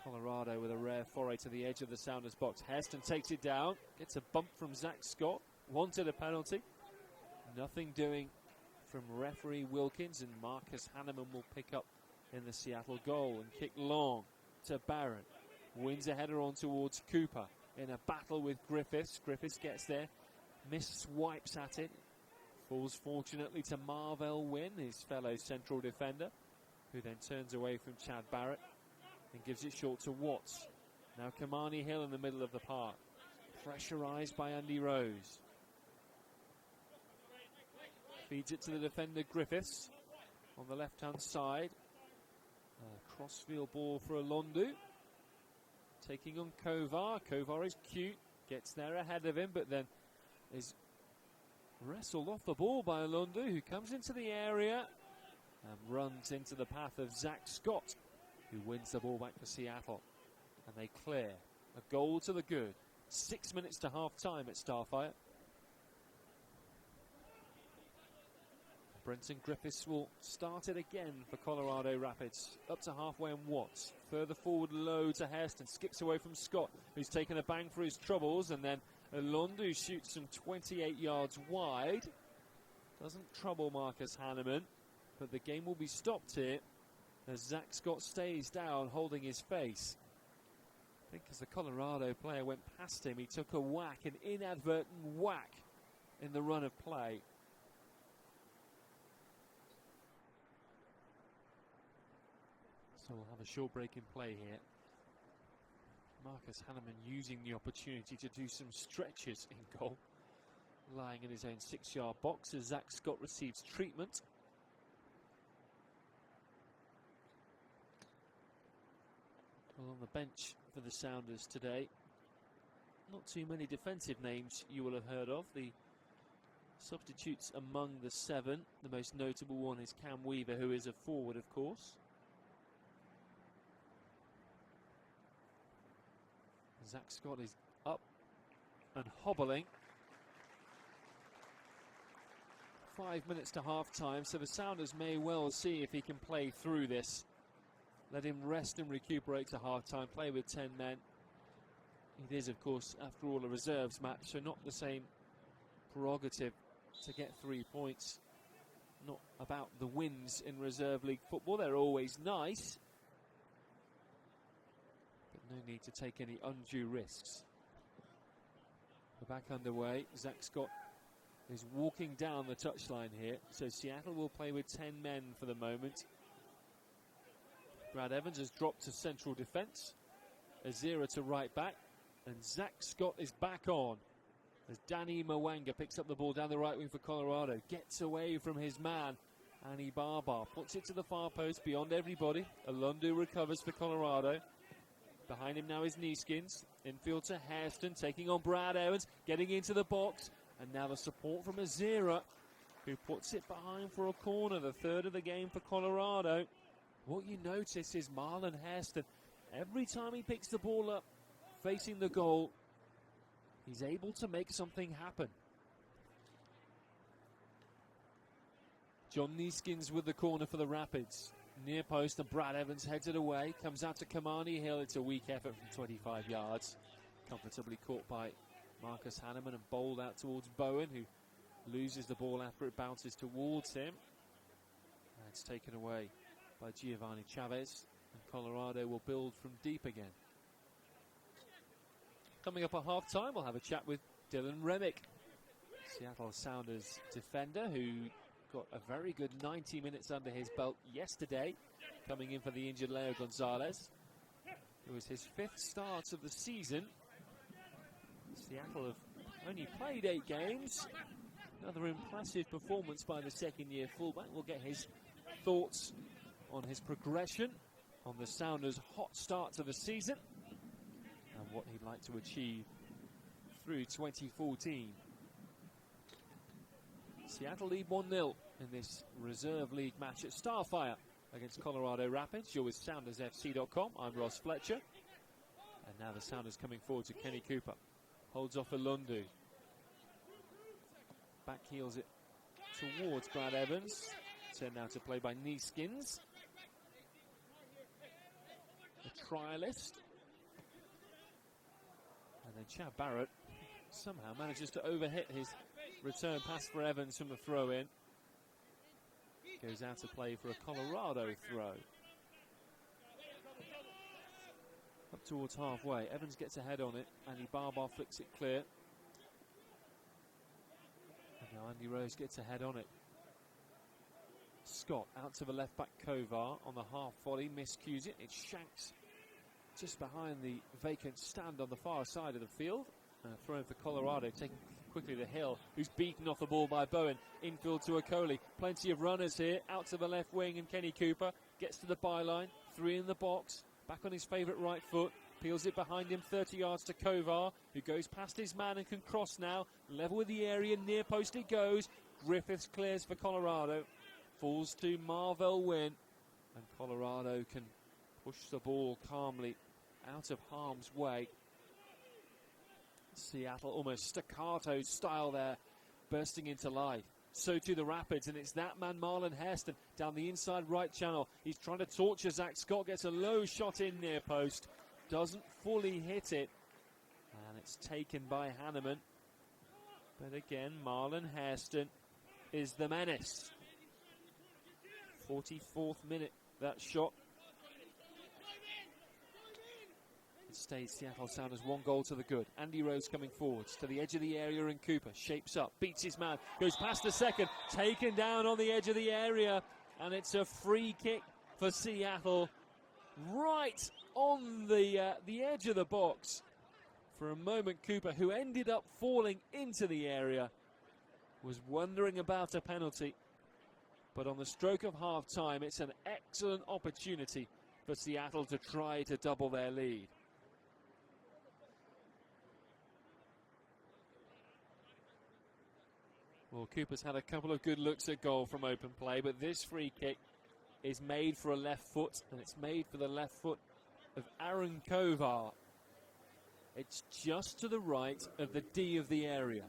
[SPEAKER 1] Colorado with a rare foray to the edge of the Sounders box. Hairston takes it down, gets a bump from Zach Scott, wanted a penalty. Nothing doing from referee Wilkins, and Marcus Hanneman will pick up in the Seattle goal and kick long to Barron. Wins a header on towards Cooper in a battle with Griffiths. Griffiths gets there, swipes at it. Falls fortunately to Marvell Wynn, his fellow central defender, who then turns away from Chad Barrett and gives it short to Watts. Now Kamani Hill in the middle of the park, pressurised by Andy Rose. Feeds it to the defender Griffiths on the left-hand side. Crossfield ball for Alondu. Taking on Kovar. Kovar is cute, gets there ahead of him, but then is wrestled off the ball by Alondu, who comes into the area and runs into the path of Zach Scott, who wins the ball back for Seattle. And they clear. A goal to the good. 6 minutes to half-time at Starfire. Brenton Griffiths will start it again for Colorado Rapids. Up to halfway on Watts. Further forward low to Hairston. Skips away from Scott, who's taken a bang for his troubles. And then Alondu shoots from 28 yards wide. Doesn't trouble Marcus Hanneman. But the game will be stopped here as Zach Scott stays down, holding his face. I think as the Colorado player went past him, he took a whack, an inadvertent whack in the run of play. So we'll have a short break in play here. Marcus Hanneman using the opportunity to do some stretches in goal. Lying in his own 6-yard box as Zach Scott receives treatment. Well, on the bench for the Sounders today, not too many defensive names you will have heard of. The substitutes among the 7, the most notable one is Cam Weaver, who is a forward, of course. Zach Scott is up and hobbling. 5 minutes to half-time, so the Sounders may well see if he can play through this. Let him rest and recuperate to half-time, play with 10 men. It is, of course, after all, a reserves match, so not the same prerogative to get 3 points. Not about the wins in Reserve League football, they're always nice. But no need to take any undue risks. We're back underway. Zach Scott is walking down the touchline here, so Seattle will play with 10 men for the moment. Brad Evans has dropped to central defence. Azira to right back. And Zach Scott is back on as Danny Mwanga picks up the ball down the right wing for Colorado. Gets away from his man, Annie Barbar. Puts it to the far post beyond everybody. Alondu recovers for Colorado. Behind him now is Neeskins. Infield to Hairston, taking on Brad Evans. Getting into the box. And now the support from Azira, who puts it behind for a corner. The third of the game for Colorado. What you notice is Marlon Hairston, every time he picks the ball up facing the goal, he's able to make something happen. John Neeskins with the corner for the Rapids. Near post, and Brad Evans heads it away. Comes out to Kamani Hill. It's a weak effort from 25 yards. Comfortably caught by Marcus Hanneman and bowled out towards Bowen, who loses the ball after it bounces towards him. And it's taken away by Giovanni Chavez, and Colorado will build from deep again. Coming up at half-time, we'll have a chat with Dylan Remick, Seattle Sounders defender, who got a very good 90 minutes under his belt yesterday, coming in for the injured Leo Gonzalez. It was his 5th start of the season. Seattle have only played 8 games. Another impressive performance by the second-year fullback. We'll get his thoughts on his progression, on the Sounders' hot start to the season, and what he'd like to achieve through 2014. Seattle lead 1-0 in this Reserve League match at Starfire against Colorado Rapids. You're with SoundersFC.com. I'm Ross Fletcher. And now the Sounders coming forward to Kenny Cooper. Holds off Alondu. Back heels it towards Brad Evans. Turned now to play by Neeskins. A trialist. And then Chad Barrett somehow manages to overhit his return pass for Evans from the throw-in. Goes out to play for a Colorado throw. Up towards halfway, Evans gets a head on it, Andy Barbar flicks it clear. And now Andy Rose gets a head on it. Scott out to the left back, Kovar on the half volley, miscues it. It's Shanks just behind the vacant stand on the far side of the field. Thrown for Colorado, taking quickly the Hill, who's beaten off the ball by Bowen. Infield to Okoli. Plenty of runners here. Out to the left wing, and Kenny Cooper gets to the byline. 3 in the box. Back on his favourite right foot. Peels it behind him, 30 yards to Kovar, who goes past his man and can cross now. Level with the area, near post it goes. Griffiths clears for Colorado. Falls to Marvell Wynn. And Colorado can push the ball calmly out of harm's way. Seattle almost staccato style there, bursting into life. So too the Rapids, and it's that man Marlon Hairston down the inside right channel. He's trying to torture Zach Scott, gets a low shot in near post, doesn't fully hit it, and it's taken by Hanneman. But again, Marlon Hairston is the menace. 44th minute, that shot. Stays Seattle Sounders 1 goal to the good. Andy Rose coming forwards to the edge of the area, and Cooper shapes up, beats his man, goes past the second, taken down on the edge of the area, and it's a free kick for Seattle right on the edge of the box. For a moment, Cooper, who ended up falling into the area, was wondering about a penalty, but on the stroke of half time, it's an excellent opportunity for Seattle to try to double their lead. Well, Cooper's had a couple of good looks at goal from open play, but this free kick is made for a left foot, and it's made for the left foot of Aaron Kovar. It's just to the right of the D of the area.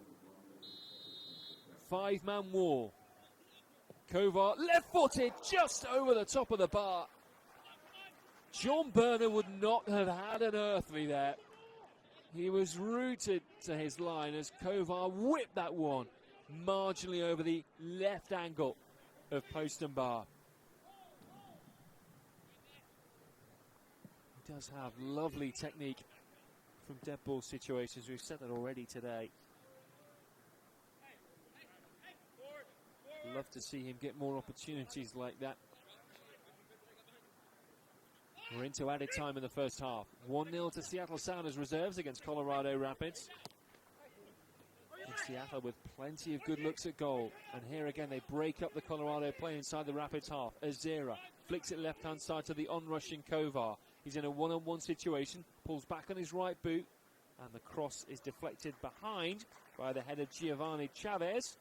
[SPEAKER 1] 5-man wall. Kovar left-footed just over the top of the bar. John Burner would not have had an earthly there. He was rooted to his line as Kovar whipped that one marginally over the left angle of post and bar. He does have lovely technique from dead ball situations. We've said that already today. Love to see him get more opportunities like that. We're into added time in the first half. 1-0 to Seattle Sounders reserves against Colorado Rapids. And Seattle with plenty of good looks at goal. And here again they break up the Colorado play inside the Rapids half. Azera flicks it left-hand side to the on-rushing Kovar. He's in a one-on-one situation, pulls back on his right boot, and the cross is deflected behind by the head of Giovanni Chavez.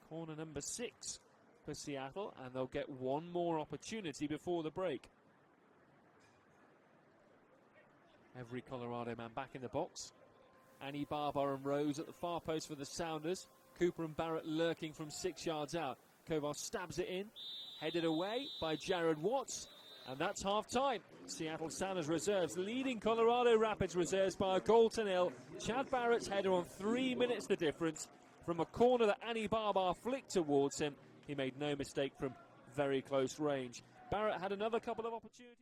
[SPEAKER 1] Corner number 6 for Seattle, and they'll get one more opportunity before the break. Every Colorado man back in the box. Annie Barbar and Rose at the far post for the Sounders. Cooper and Barrett lurking from 6 yards out. Kovar stabs it in, headed away by Jared Watts, and that's half-time. Seattle Sounders reserves leading Colorado Rapids reserves by a goal to 0. Chad Barrett's header on 3 minutes the difference from a corner that Annie Barbar flicked towards him. He made no mistake from very close range. Barrett had another couple of opportunities.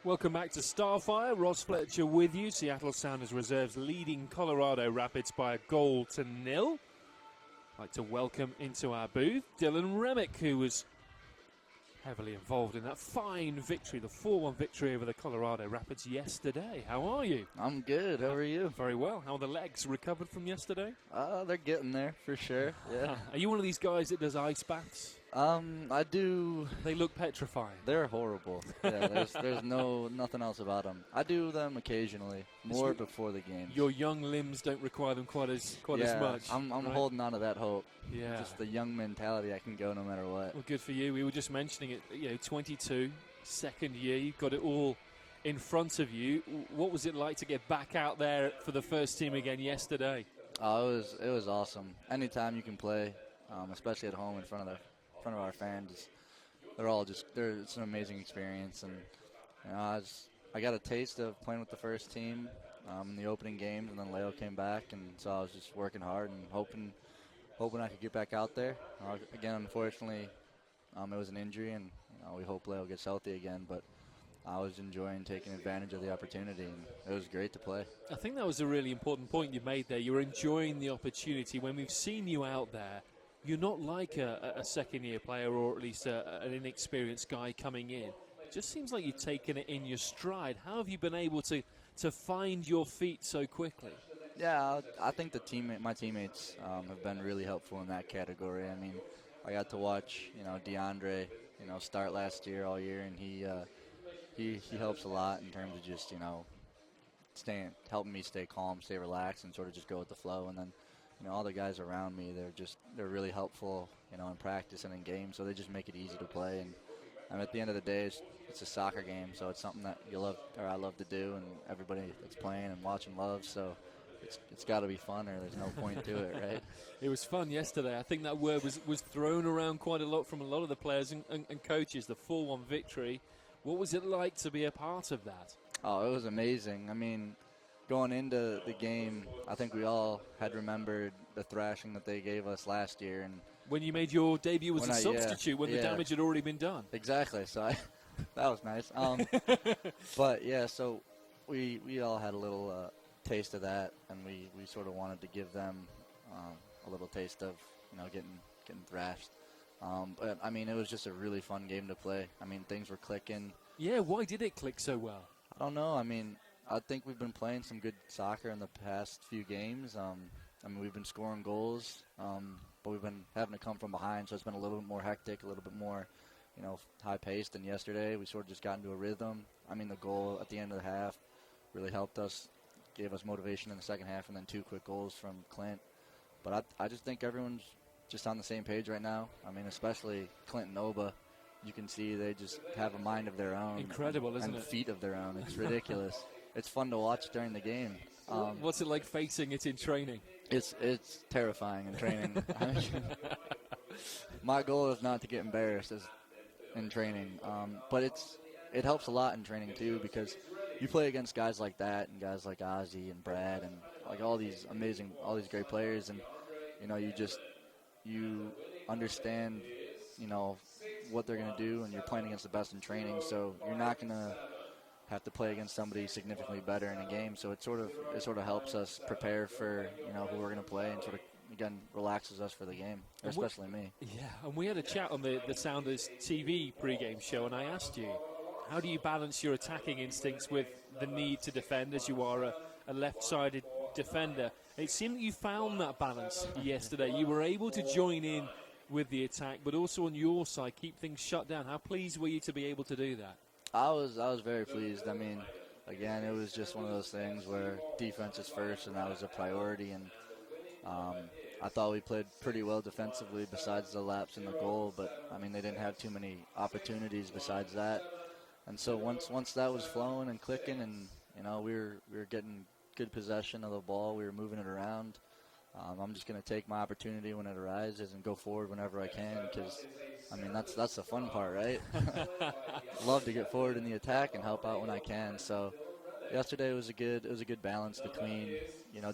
[SPEAKER 1] Welcome back to Starfire. Ross Fletcher with you. Seattle Sounders reserves leading Colorado Rapids by 1-0. I'd like to welcome into our booth Dylan Remick, who was heavily involved in that fine victory, the 4-1 victory over the Colorado Rapids yesterday. How are you?
[SPEAKER 2] I'm good. How are you?
[SPEAKER 1] Very well. How are the legs? Recovered from yesterday?
[SPEAKER 2] They're getting there for sure. Yeah.
[SPEAKER 1] Are you one of these guys that does ice baths?
[SPEAKER 2] I do.
[SPEAKER 1] They look petrifying.
[SPEAKER 2] They're horrible. Yeah, there's nothing else about them. I do them occasionally, more before the game.
[SPEAKER 1] Your young limbs don't require them quite as much.
[SPEAKER 2] I'm
[SPEAKER 1] right?
[SPEAKER 2] holding on to that hope.
[SPEAKER 1] Yeah.
[SPEAKER 2] Just the young mentality. I can go no matter what.
[SPEAKER 1] Well, good for you. We were just mentioning it. 22, second year. You've got it all in front of you. What was it like to get back out there for the first team again yesterday?
[SPEAKER 2] Oh, it was awesome. Anytime you can play, especially at home in front of our fans, it's an amazing experience. And I got a taste of playing with the first team in the opening games, and then Leo came back, and so I was just working hard and hoping I could get back out there. Again, unfortunately, it was an injury, and we hope Leo gets healthy again. But I was enjoying taking advantage of the opportunity, and it was great to play. I
[SPEAKER 1] think that was a really important point you made there. You were enjoying the opportunity. When we've seen you out there, you're not like a second-year player, or at least an inexperienced guy coming in. It just seems like you've taken it in your stride. How have you been able to find your feet so quickly?
[SPEAKER 2] Yeah, I think my teammates have been really helpful in that category. I mean, I got to watch, DeAndre, start last year all year, and he helps a lot in terms of just, helping me stay calm, stay relaxed, and sort of just go with the flow. And then, all the guys around me, they're really helpful, in practice and in games, so they just make it easy to play. And at the end of the day, it's a soccer game, so it's something that I love to do, and everybody that's playing and watching loves. So it's got to be fun, or there's no point to it, right?
[SPEAKER 1] It was fun yesterday. I think that word was thrown around quite a lot from a lot of the players and coaches. The 4-1 victory. What was it like to be a part of that?
[SPEAKER 2] Oh, it was amazing. I mean, going into the game, I think we all had remembered the thrashing that they gave us last year. And
[SPEAKER 1] when you made your debut as a substitute, when the damage had already been done.
[SPEAKER 2] Exactly. So that was nice. But, yeah, so we all had a little taste of that, and we sort of wanted to give them a little taste of, getting thrashed. But, I mean, it was just a really fun game to play. I mean, things were clicking.
[SPEAKER 1] Yeah, why did it click so well?
[SPEAKER 2] I don't know. I mean, I think we've been playing some good soccer in the past few games. I mean, we've been scoring goals, but we've been having to come from behind, so it's been a little bit more hectic, a little bit more, high-paced than yesterday. We sort of just got into a rhythm. I mean, the goal at the end of the half really helped us, gave us motivation in the second half, and then 2 quick goals from Clint. But I just think everyone's just on the same page right now. I mean, especially Clint and Oba. You can see they just have a mind of their own.
[SPEAKER 1] Incredible, isn't it?
[SPEAKER 2] And feet of their own. It's ridiculous. It's fun to watch during the game.
[SPEAKER 1] What's it like facing it in training?
[SPEAKER 2] It's terrifying in training. I mean, my goal is not to get embarrassed in training, but it helps a lot in training too, because you play against guys like that and guys like Ozzy and Brad and like all these great players, and you understand what they're going to do, and you're playing against the best in training, so you're not going to have to play against somebody significantly better in a game. So it sort of helps us prepare for who we're going to play, and sort of again relaxes us for the game, especially me.
[SPEAKER 1] Yeah, and we had a chat on the Sounders TV pregame show, and I asked you, how do you balance your attacking instincts with the need to defend, as you are a left-sided defender? It seemed that you found that balance yesterday. You were able to join in with the attack, but also on your side keep things shut down. How pleased were you to be able to do that?
[SPEAKER 2] I was very pleased. I mean, again, it was just one of those things where defense is first, and that was a priority. And I thought we played pretty well defensively besides the lapse in the goal, but I mean, they didn't have too many opportunities besides that. And so once that was flowing and clicking, and we were getting good possession of the ball, we were moving it around. I'm just going to take my opportunity when it arises and go forward whenever I can, because, I mean, that's the fun part, right? Love to get forward in the attack and help out when I can. So yesterday was a good balance between,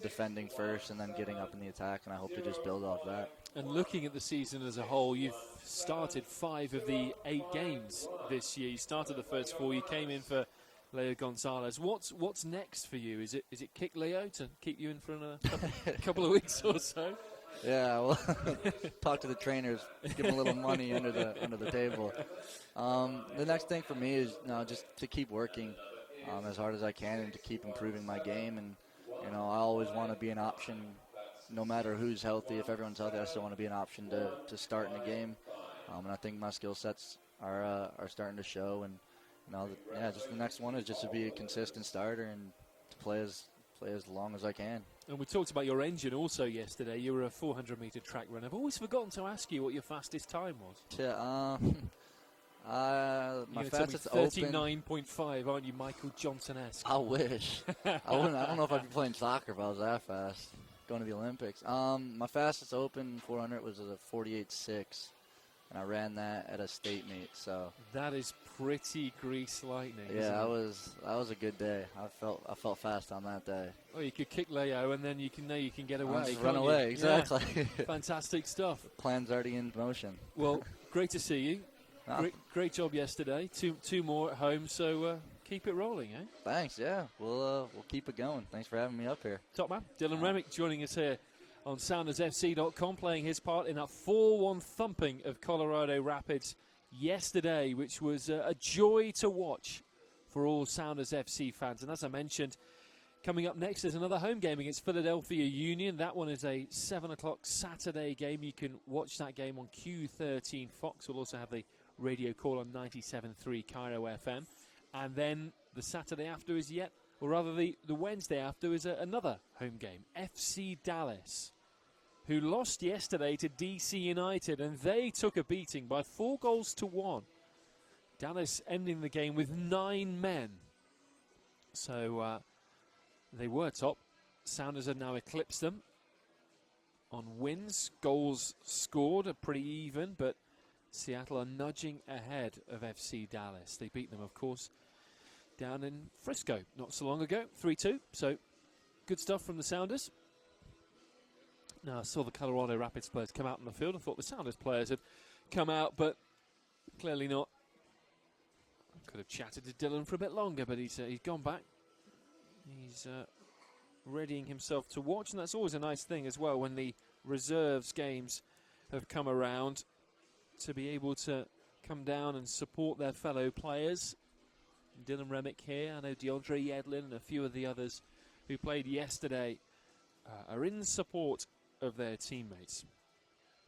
[SPEAKER 2] defending first and then getting up in the attack, and I hope to just build off that.
[SPEAKER 1] And looking at the season as a whole, you've started 5 of the 8 games this year. You started the first 4. You came in for Leo Gonzalez. What's next for you? Is it kick Leo to keep you in for another couple of weeks or so?
[SPEAKER 2] Yeah, well, talk to the trainers, give them a little money under the table. The next thing for me is just to keep working as hard as I can and to keep improving my game. And I always want to be an option, no matter who's healthy. If everyone's healthy, I still want to be an option to start in a game. And I think my skill sets are starting to show. And just the next one is just to be a consistent starter and to play as long as I can.
[SPEAKER 1] And we talked about your engine also yesterday. You were a 400-meter track runner. I've always forgotten to ask you what your fastest time was.
[SPEAKER 2] Yeah, my fastest
[SPEAKER 1] 39.5, aren't you, Michael Johnson-esque?
[SPEAKER 2] I wish. I don't know if I'd be playing soccer if I was that fast. Going to the Olympics. My fastest open 400 was a 48.6. And I ran that at a state meet, so
[SPEAKER 1] that is pretty grease lightning.
[SPEAKER 2] Yeah, that was a good day. I felt fast on that day.
[SPEAKER 1] Oh, you could kick Leo, and then you can get away.
[SPEAKER 2] Just run away, exactly.
[SPEAKER 1] Yeah. Fantastic stuff.
[SPEAKER 2] The plan's already in motion.
[SPEAKER 1] Well, great to see you. Great job yesterday. Two more at home, so keep it rolling, eh?
[SPEAKER 2] Thanks. Yeah, we'll keep it going. Thanks for having me up here.
[SPEAKER 1] Top man, Dylan Remick joining us here on SoundersFC.com, playing his part in that 4-1 thumping of Colorado Rapids yesterday, which was a joy to watch for all Sounders FC fans. And as I mentioned, coming up next is another home game against Philadelphia Union. That one is a 7 o'clock Saturday game. You can watch that game on Q13 Fox. We'll also have the radio call on 97.3 Cairo FM. And then the Saturday after is the Wednesday after is another home game, FC Dallas, who lost yesterday to DC United, and they took a beating by 4-1. Dallas ending the game with 9 men. So they were top. Sounders have now eclipsed them on wins. Goals scored are pretty even, but Seattle are nudging ahead of FC Dallas. They beat them, of course, down in Frisco not so long ago, 3-2. So good stuff from the Sounders. Now, I saw the Colorado Rapids players come out on the field. I thought the Sounders players had come out, but clearly not. I could have chatted to Dylan for a bit longer, but he's gone back. He's readying himself to watch, and that's always a nice thing as well when the reserves games have come around, to be able to come down and support their fellow players. Dylan Remick here. I know DeAndre Yedlin and a few of the others who played yesterday are in support of their teammates.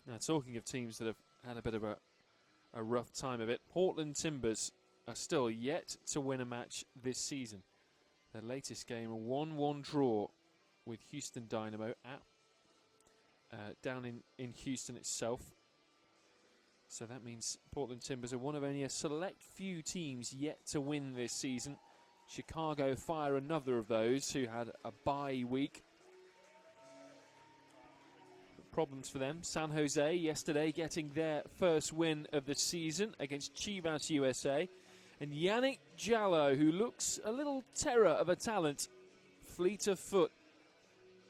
[SPEAKER 1] Now, talking of teams that have had a bit of a rough time of it, Portland Timbers are still yet to win a match this season. Their latest game, a 1-1 draw with Houston Dynamo down in Houston itself. So that means Portland Timbers are one of only a select few teams yet to win this season. Chicago Fire, another of those who had a bye week. Problems for them. San Jose yesterday getting their first win of the season against Chivas USA. And Yannick Jallo, who looks a little terror of a talent, fleet of foot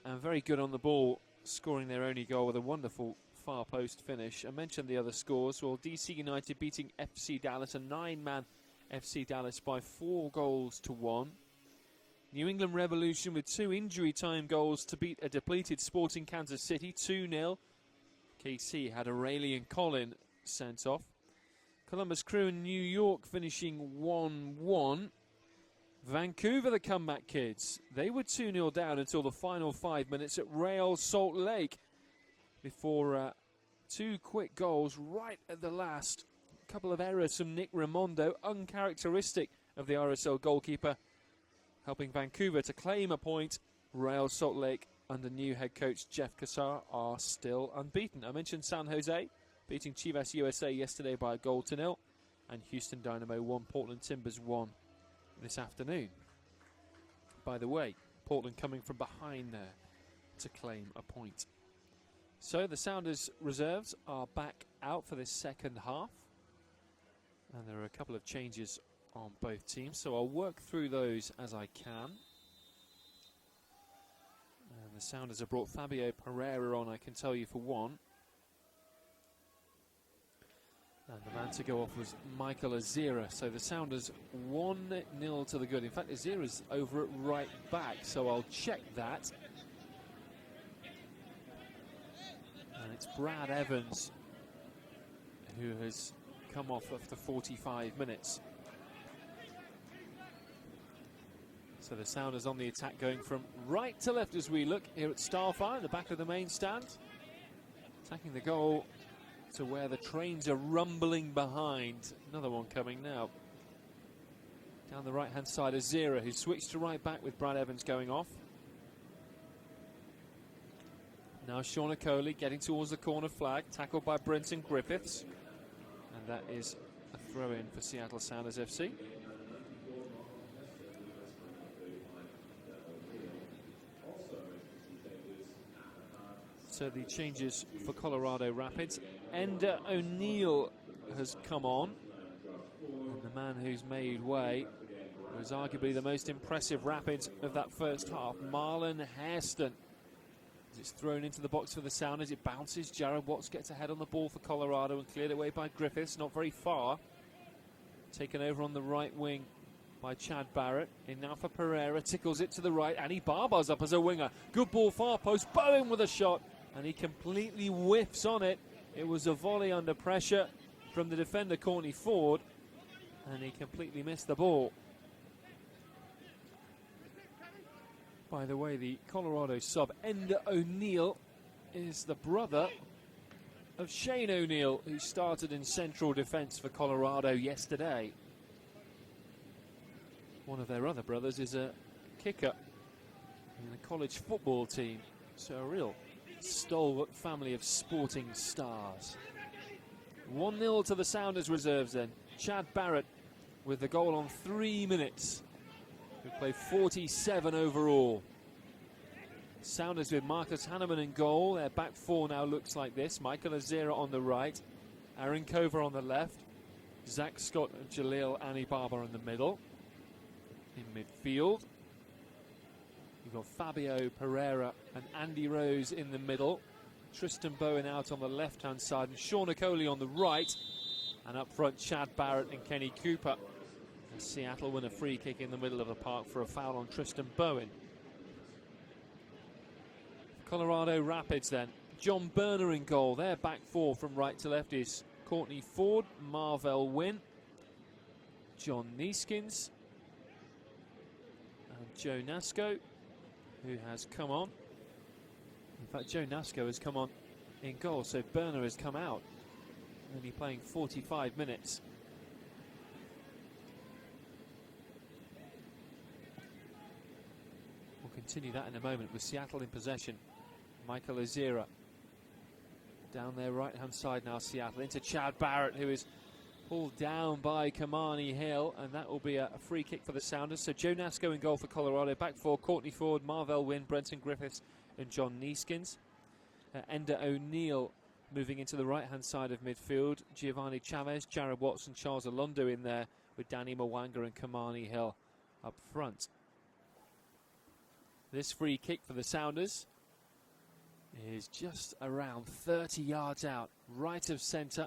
[SPEAKER 1] and very good on the ball, scoring their only goal with a wonderful far post finish. I mentioned the other scores. Well, DC United beating FC Dallas, a 9-man FC Dallas by 4-1. New England Revolution with 2 injury time goals to beat a depleted Sporting Kansas City, 2-0. KC had Aurelian Collin sent off. Columbus Crew in New York finishing 1-1. Vancouver, the comeback kids, they were 2-0 down until the final 5 minutes at Real Salt Lake, before 2 quick goals right at the last. A couple of errors from Nick Raimondo, uncharacteristic of the RSL goalkeeper, helping Vancouver to claim a point. Real Salt Lake, under new head coach Jeff Cassar, are still unbeaten. I mentioned San Jose beating Chivas USA yesterday by 1-0, and Houston Dynamo 1, Portland Timbers 1 this afternoon. By the way, Portland coming from behind there to claim a point. So the Sounders reserves are back out for this second half, and there are a couple of changes on both teams, so I'll work through those as I can. And the Sounders have brought Fabio Pereira on, I can tell you for one. And the man to go off was Michael Azira. So the Sounders 1-0 to the good. In fact, Azira's over at right back, so I'll check that. And it's Brad Evans who has come off after 45 minutes. So the Sounders on the attack, going from right to left as we look here at Starfire, the back of the main stand. Attacking the goal to where the trains are rumbling behind. Another one coming now. Down the right-hand side, Azira, who switched to right back with Brad Evans going off. Now Sean Okoli getting towards the corner flag, tackled by Brenton Griffiths. And that is a throw-in for Seattle Sounders FC. So the changes for Colorado Rapids. Enda O'Neill has come on. And the man who's made way was arguably the most impressive Rapids of that first half, Marlon Hairston. It's thrown into the box for the Sounders. It bounces. Jared Watts gets ahead on the ball for Colorado and cleared away by Griffiths. Not very far. Taken over on the right wing by Chad Barrett. In now for Pereira. Tickles it to the right. Annie Barbar's up as a winger. Good ball, far post. Bowen with a shot. And he completely whiffs on it. It was a volley under pressure from the defender, Courtney Ford. And he completely missed the ball. By the way, the Colorado sub, Enda O'Neill, is the brother of Shane O'Neill, who started in central defence for Colorado yesterday. One of their other brothers is a kicker in the college football team. So a real stalwart family of sporting stars. 1-0 to the Sounders reserves then. Chad Barrett with the goal on 3 minutes. We play 47 overall. Sounders with Marcus Hanneman in goal. Their back four now looks like this. Michael Azira on the right. Aaron Cover on the left. Zach Scott and Jaleel Anibaba in the middle. In midfield, we've got Fabio Pereira and Andy Rose in the middle. Tristan Bowen out on the left-hand side. And Sean Okoli on the right. And up front, Chad Barrett and Kenny Cooper. Seattle win a free kick in the middle of the park for a foul on Tristan Bowen. Colorado Rapids then. John Berner in goal. Their back four from right to left is Courtney Ford, Marvell Wynn, John Neeskins, and Joe Nasco, who has come on. In fact, Joe Nasco has come on in goal, so Berner has come out. Only playing 45 minutes. Continue that in a moment with Seattle in possession. Michael Azira down their right hand side now. Seattle into Chad Barrett, who is pulled down by Kamani Hill, and that will be a free kick for the Sounders. So Joe Nasco in goal for Colorado. Back four, Courtney Ford, Marvell Wynn, Brenton Griffiths and John Neeskins. Enda O'Neill moving into the right hand side of midfield. Giovanni Chavez, Jared Watson, Charles Alondo in there with Danny Mwanga and Kamani Hill up front. This free kick for the Sounders is just around 30 yards out, right of centre.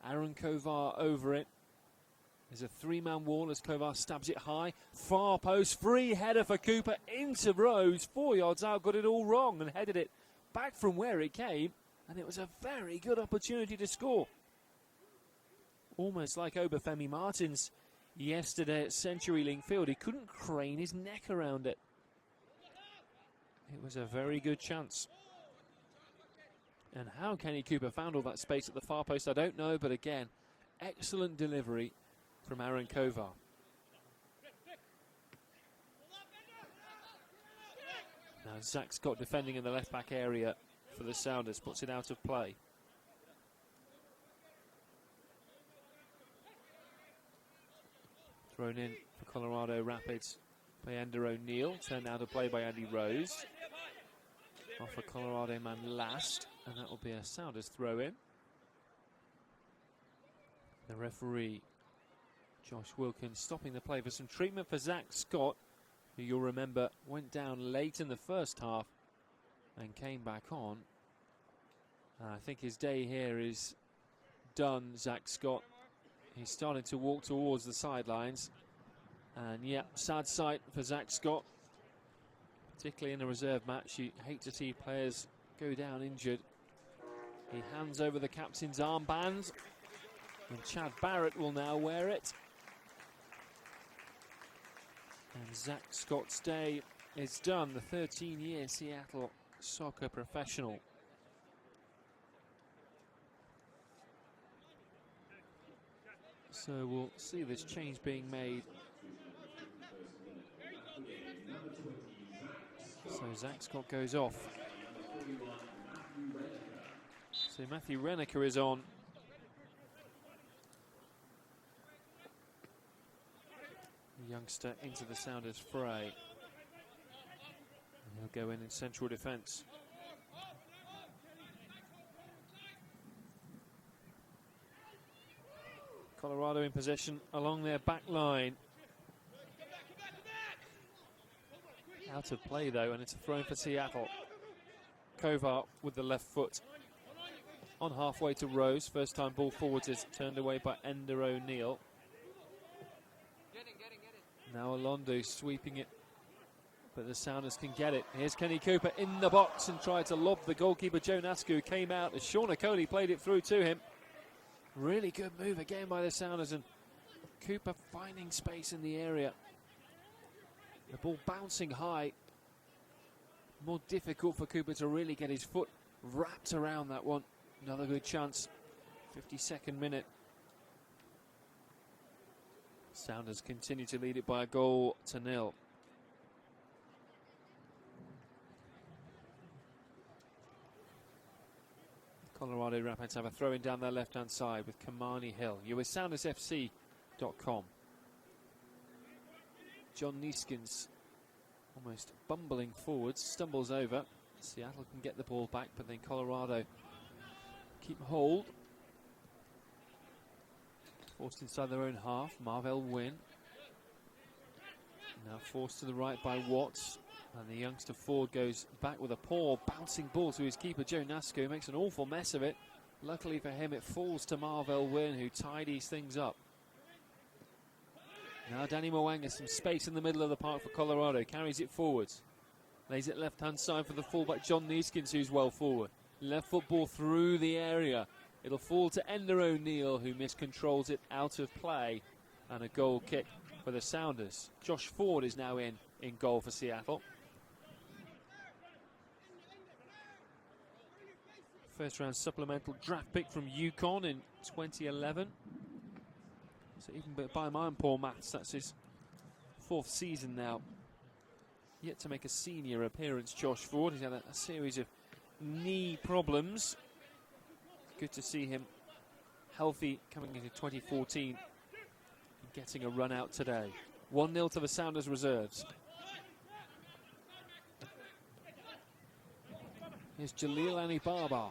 [SPEAKER 1] Aaron Kovar over it. There's a three-man wall as Kovar stabs it high. Far post, free header for Cooper into Rose. 4 yards out, got it all wrong and headed it back from where it came. And it was a very good opportunity to score. Almost like Obafemi Martins yesterday at CenturyLink Field. He couldn't crane his neck around it. It was a very good chance. And how Kenny Cooper found all that space at the far post, I don't know. But again, excellent delivery from Aaron Kovar. Now Zach Scott defending in the left back area for the Sounders, puts it out of play. Thrown in for Colorado Rapids by Enda O'Neill, turned out of play by Andy Rose. Off a Colorado man last, and that will be a Sounders throw in. The referee, Josh Wilkins, stopping the play for some treatment for Zach Scott, who you'll remember went down late in the first half and came back on. And I think his day here is done, Zach Scott. He's starting to walk towards the sidelines. And yeah, sad sight for Zach Scott. Particularly in a reserve match, you hate to see players go down injured. He hands over the captain's armband, and Chad Barrett will now wear it. And Zach Scott's day is done, the 13-year Seattle soccer professional. So we'll see this change being made. So Zach Scott goes off. So Matthew Renneker is on. The youngster into the Sounders fray. And he'll go in central defence. Colorado in possession along their back line. Out of play though, and it's a throw for Seattle. Kovar with the left foot. On halfway to Rose. First time ball forwards is turned away by Ender O'Neill. Now Alondo sweeping it, but the Sounders can get it. Here's Kenny Cooper in the box and tried to lob the goalkeeper Joe Nascu. Came out as Sean Okoli played it through to him. Really good move again by the Sounders, and Cooper finding space in the area. The ball bouncing high. More difficult for Cooper to really get his foot wrapped around that one. Another good chance. 52nd minute. Sounders continue to lead it by a goal to nil. Colorado Rapids have a throw in down their left-hand side with Kamani Hill. You're with SoundersFC.com. John Neeskens almost bumbling forwards, stumbles over. Seattle can get the ball back, but then Colorado keep hold. Forced inside their own half. Marvell Wynn. Now forced to the right by Watts. And the youngster Ford goes back with a poor bouncing ball to his keeper Joe Nasco. Makes an awful mess of it. Luckily for him, it falls to Marvell Wynn, who tidies things up. Now Danny Mwanga, some space in the middle of the park for Colorado. Carries it forwards. Lays it left-hand side for the fullback John Neeskens, who's well forward. Left foot ball through the area. It'll fall to Ender O'Neill, who miscontrols it out of play. And a goal kick for the Sounders. Josh Ford is now in goal for Seattle. First round supplemental draft pick from UConn in 2011. So even by my own poor maths, that's his 4th season now. Yet to make a senior appearance, Josh Ford. He's had a series of knee problems. Good to see him healthy coming into 2014 and getting a run out today. 1-0 to the Sounders reserves. Here's Jalil Anibaba.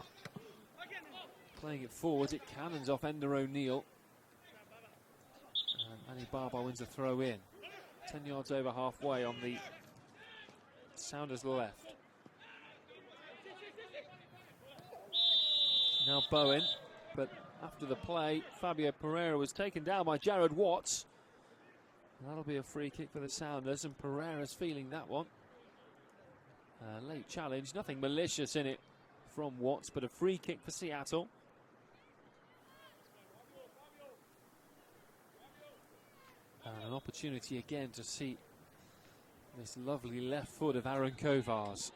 [SPEAKER 1] Playing it forward, it cannons off Ender O'Neill. And Anibaba wins a throw in. 10 yards over halfway on the Sounders left. Now Bowen, but after the play, Fabio Pereira was taken down by Jared Watts. That'll be a free kick for the Sounders, and Pereira's feeling that one. Late challenge, nothing malicious in it from Watts, but a free kick for Seattle. And an opportunity again to see this lovely left foot of Aaron Kovars.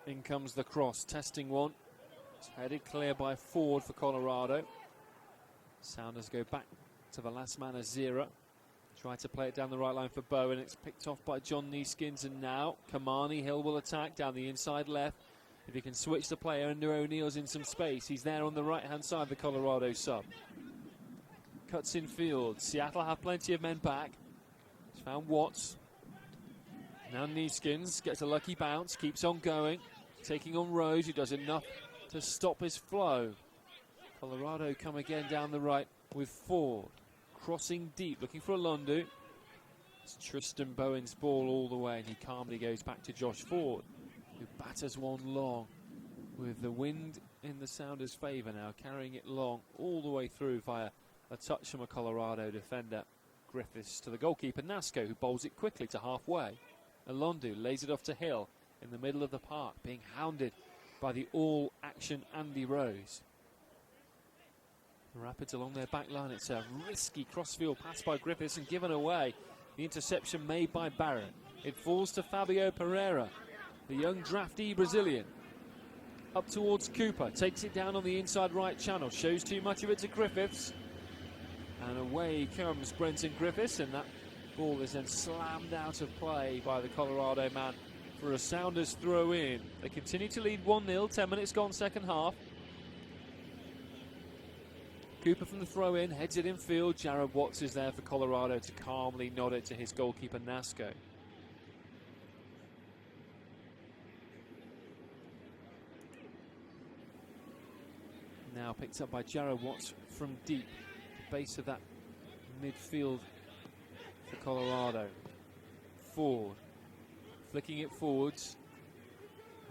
[SPEAKER 1] In comes the cross, testing one. It's headed clear by Ford for Colorado. Sounders go back to the last man, Azira. Try to play it down the right line for Bowen. It's picked off by John Neeskens, and now Kamani Hill will attack down the inside left. If he can switch the player, Ender O'Neill's in some space. He's there on the right-hand side, the Colorado sub. Cuts in field. Seattle have plenty of men back. He's found Watts. Now Neeskens gets a lucky bounce, keeps on going. Taking on Rose, who does enough to stop his flow. Colorado come again down the right with Ford. Crossing deep, looking for Alondo. It's Tristan Bowen's ball all the way, and he calmly goes back to Josh Ford, who batters one long with the wind in the Sounders' favour now, carrying it long all the way through via a touch from a Colorado defender. Griffiths to the goalkeeper Nasco, who bowls it quickly to halfway. Alondu lays it off to Hill in the middle of the park, being hounded by the all-action Andy Rose. The Rapids along their back line. It's a risky crossfield pass by Griffiths and given away. The interception made by Barrett. It falls to Fabio Pereira, the young drafty Brazilian. Up towards Cooper, takes it down on the inside right channel, shows too much of it to Griffiths. And away comes Brenton Griffiths, and that ball is then slammed out of play by the Colorado man for a Sounders throw in. They continue to lead 1-0, 10 minutes gone second half. Cooper from the throw in, heads it in field. Jared Watts is there for Colorado to calmly nod it to his goalkeeper Nasco. Now picked up by Jared Watts from deep, the base of that midfield for Colorado. Ford, flicking it forwards.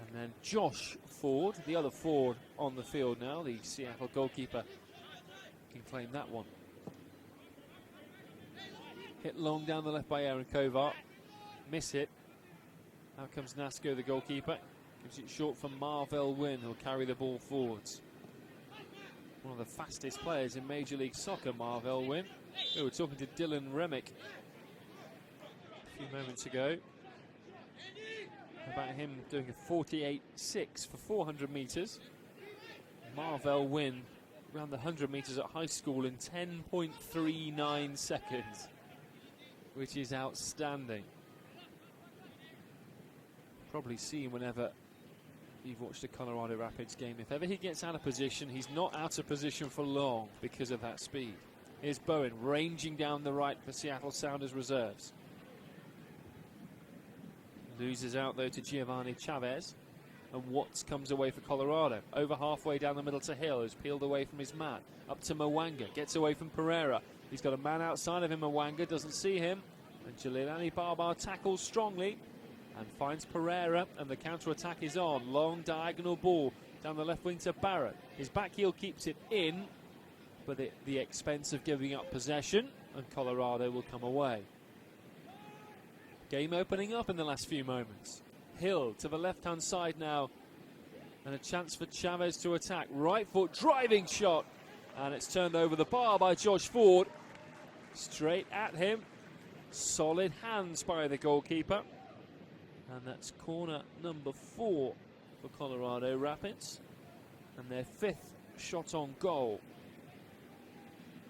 [SPEAKER 1] And then Josh Ford, the other Ford on the field now, the Seattle goalkeeper, can claim that one. Hit long down the left by Aaron Kovar. Miss it. Out comes Nasco, the goalkeeper. Gives it short for Marvell Wynn, who'll carry the ball forwards. One of the fastest players in Major League Soccer, Marvell Wynn. We were talking to Dylan Remick a few moments ago about him doing a 48.6 for 400 metres. Marvell Wynn ran the 100 metres at high school in 10.39 seconds, which is outstanding. Probably seen whenever you've watched a Colorado Rapids game, if ever he gets out of position, he's not out of position for long because of that speed. Here's Bowen ranging down the right for Seattle Sounders reserves. Loses out though to Giovanni Chavez, and Watts comes away for Colorado. Over halfway down the middle to Hill, who's peeled away from his man. Up to Mwanga, gets away from Pereira. He's got a man outside of him, Mwanga doesn't see him. And Jalilani Barbar tackles strongly and finds Pereira, and the counter-attack is on. Long diagonal ball down the left wing to Barrett. His back heel keeps it in, but at the expense of giving up possession, and Colorado will come away. Game opening up in the last few moments. Hill to the left-hand side now, and a chance for Chavez to attack. Right foot driving shot, and it's turned over the bar by Josh Ford. Straight at him. Solid hands by the goalkeeper. And that's corner number 4 for Colorado Rapids, and their 5th shot on goal.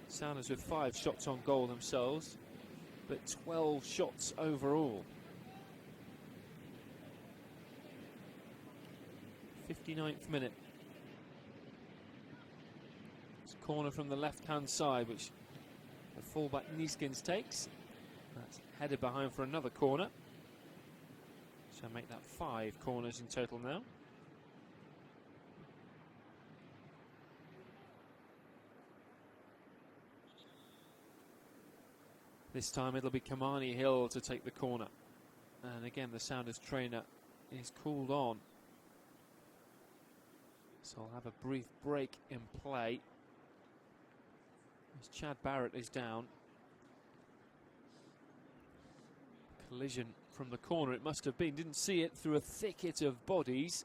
[SPEAKER 1] Sounders with 5 shots on goal themselves, but 12 shots overall. 59th minute. It's a corner from the left-hand side, which the fullback Nieskins takes. That's headed behind for another corner. So make that 5 corners in total now. This time it'll be Kamani Hill to take the corner. And again, the Sounders trainer is called on. So I'll have a brief break in play as Chad Barrett is down. Collision from the corner, it must have been. Didn't see it through a thicket of bodies.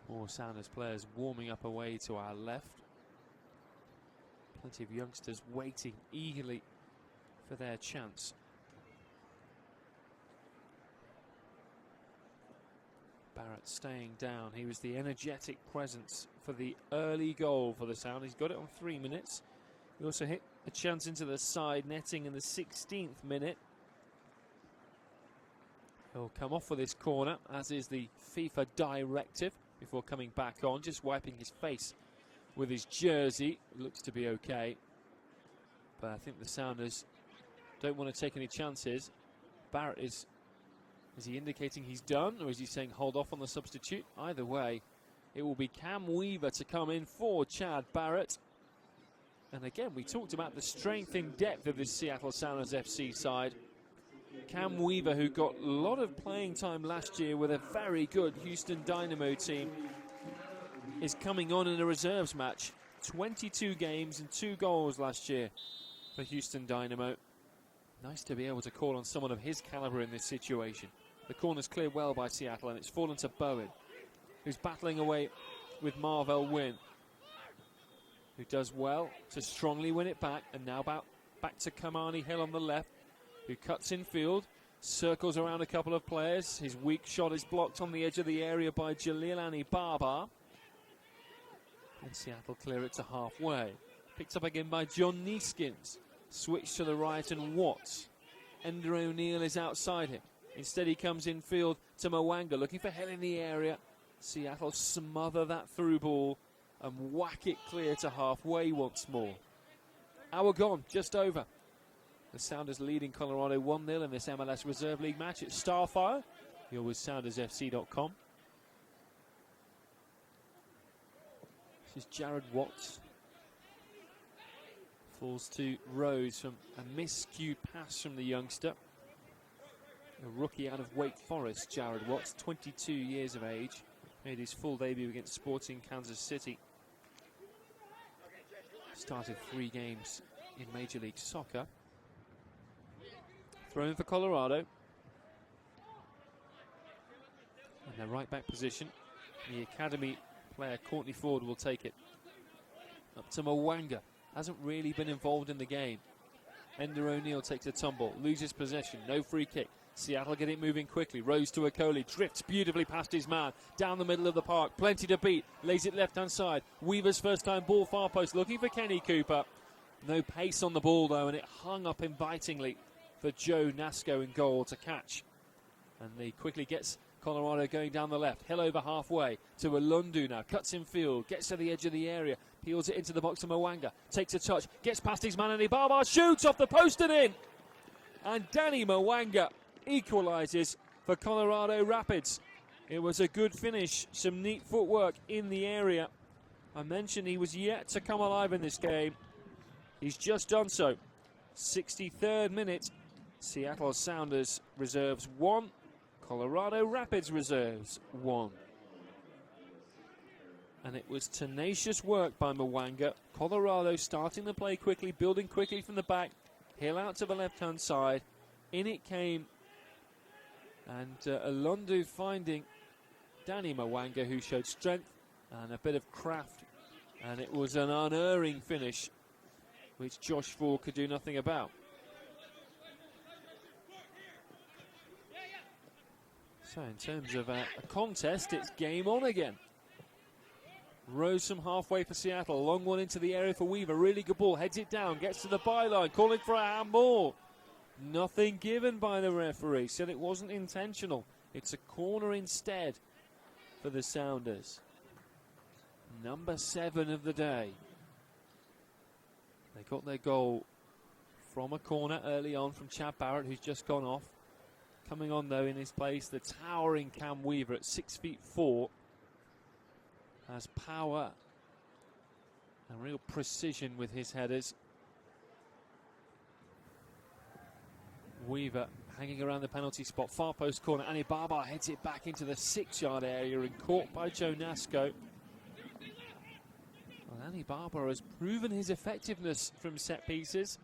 [SPEAKER 1] More Sounders players warming up away to our left. Plenty of youngsters waiting eagerly for their chance. Barrett staying down. He was the energetic presence for the early goal for the Sound. He's got it on 3 minutes. He also hit a chance into the side netting in the 16th minute. He'll come off for this corner, as is the FIFA directive, before coming back on, just wiping his face with his jersey. Looks to be okay, but I think the Sounders don't want to take any chances. Barrett is he indicating he's done, or is he saying hold off on the substitute? Either way, it will be Cam Weaver to come in for Chad Barrett. And again, we talked about the strength in depth of this Seattle Sounders FC side. Cam Weaver, who got a lot of playing time last year with a very good Houston Dynamo team, is coming on in a reserves match. 22 games and 2 goals last year for Houston Dynamo. Nice to be able to call on someone of his caliber in this situation. The corner's cleared well by Seattle, and it's fallen to Bowen, who's battling away with Marvell Wynn, who does well to strongly win it back, and now back to Kamani Hill on the left, who cuts in field, circles around a couple of players. His weak shot is blocked on the edge of the area by Jalil Anibaba. And Seattle clear it to halfway. Picked up again by John Neeskins. Switch to the right and Watts. Ender O'Neill is outside him. Instead he comes in field to Mwanga, looking for Hill in the area. Seattle smother that through ball and whack it clear to halfway once more. Hour gone, just over. The Sounders leading Colorado 1-0 in this MLS Reserve League match at Starfire. You're with SoundersFC.com. This is Jared Watts. Falls to Rose from a miscued pass from the youngster. A rookie out of Wake Forest, Jared Watts, 22 years of age. Made his full debut against Sporting Kansas City. Started 3 games in Major League Soccer. Thrown for Colorado. In their right back position, the academy player Courtney Ford will take it. Up to Mwanga. Hasn't really been involved in the game. Ender O'Neill takes a tumble, loses possession, no free kick. Seattle get it moving quickly. Rose to Okoli, drifts beautifully past his man, down the middle of the park, plenty to beat, lays it left hand side. Weaver's first time ball far post, looking for Kenny Cooper. No pace on the ball though, and it hung up invitingly for Joe Nasco in goal to catch. And he quickly gets Colorado going down the left. Hill over halfway to Alundu now. Cuts in field, gets to the edge of the area, peels it into the box to Mwanga. Takes a touch, gets past his man, and Ibaba shoots off the post and in. And Danny Mwanga equalises for Colorado Rapids. It was a good finish, some neat footwork in the area. I mentioned he was yet to come alive in this game. He's just done so. 63rd minute. Seattle Sounders reserves 1. Colorado Rapids reserves 1. And it was tenacious work by Mwanga. Colorado starting the play quickly, building quickly from the back. Hill out to the left-hand side. In it came. And Alundu finding Danny Mwanga, who showed strength and a bit of craft. And it was an unerring finish, which Josh Ford could do nothing about. So in terms of a contest, it's game on again. Rose from halfway for Seattle. Long one into the area for Weaver. Really good ball. Heads it down. Gets to the byline. Calling for a handball. Nothing given by the referee. Said it wasn't intentional. It's a corner instead for the Sounders. Number 7 of the day. They got their goal from a corner early on from Chad Barrett, who's just gone off. Coming on, though, in his place, the towering Cam Weaver at 6'4", has power and real precision with his headers. Weaver hanging around the penalty spot, far post corner. Anibaba heads it back into the 6-yard area and caught by Joe Nasco. Well, Anibaba has proven his effectiveness from set pieces.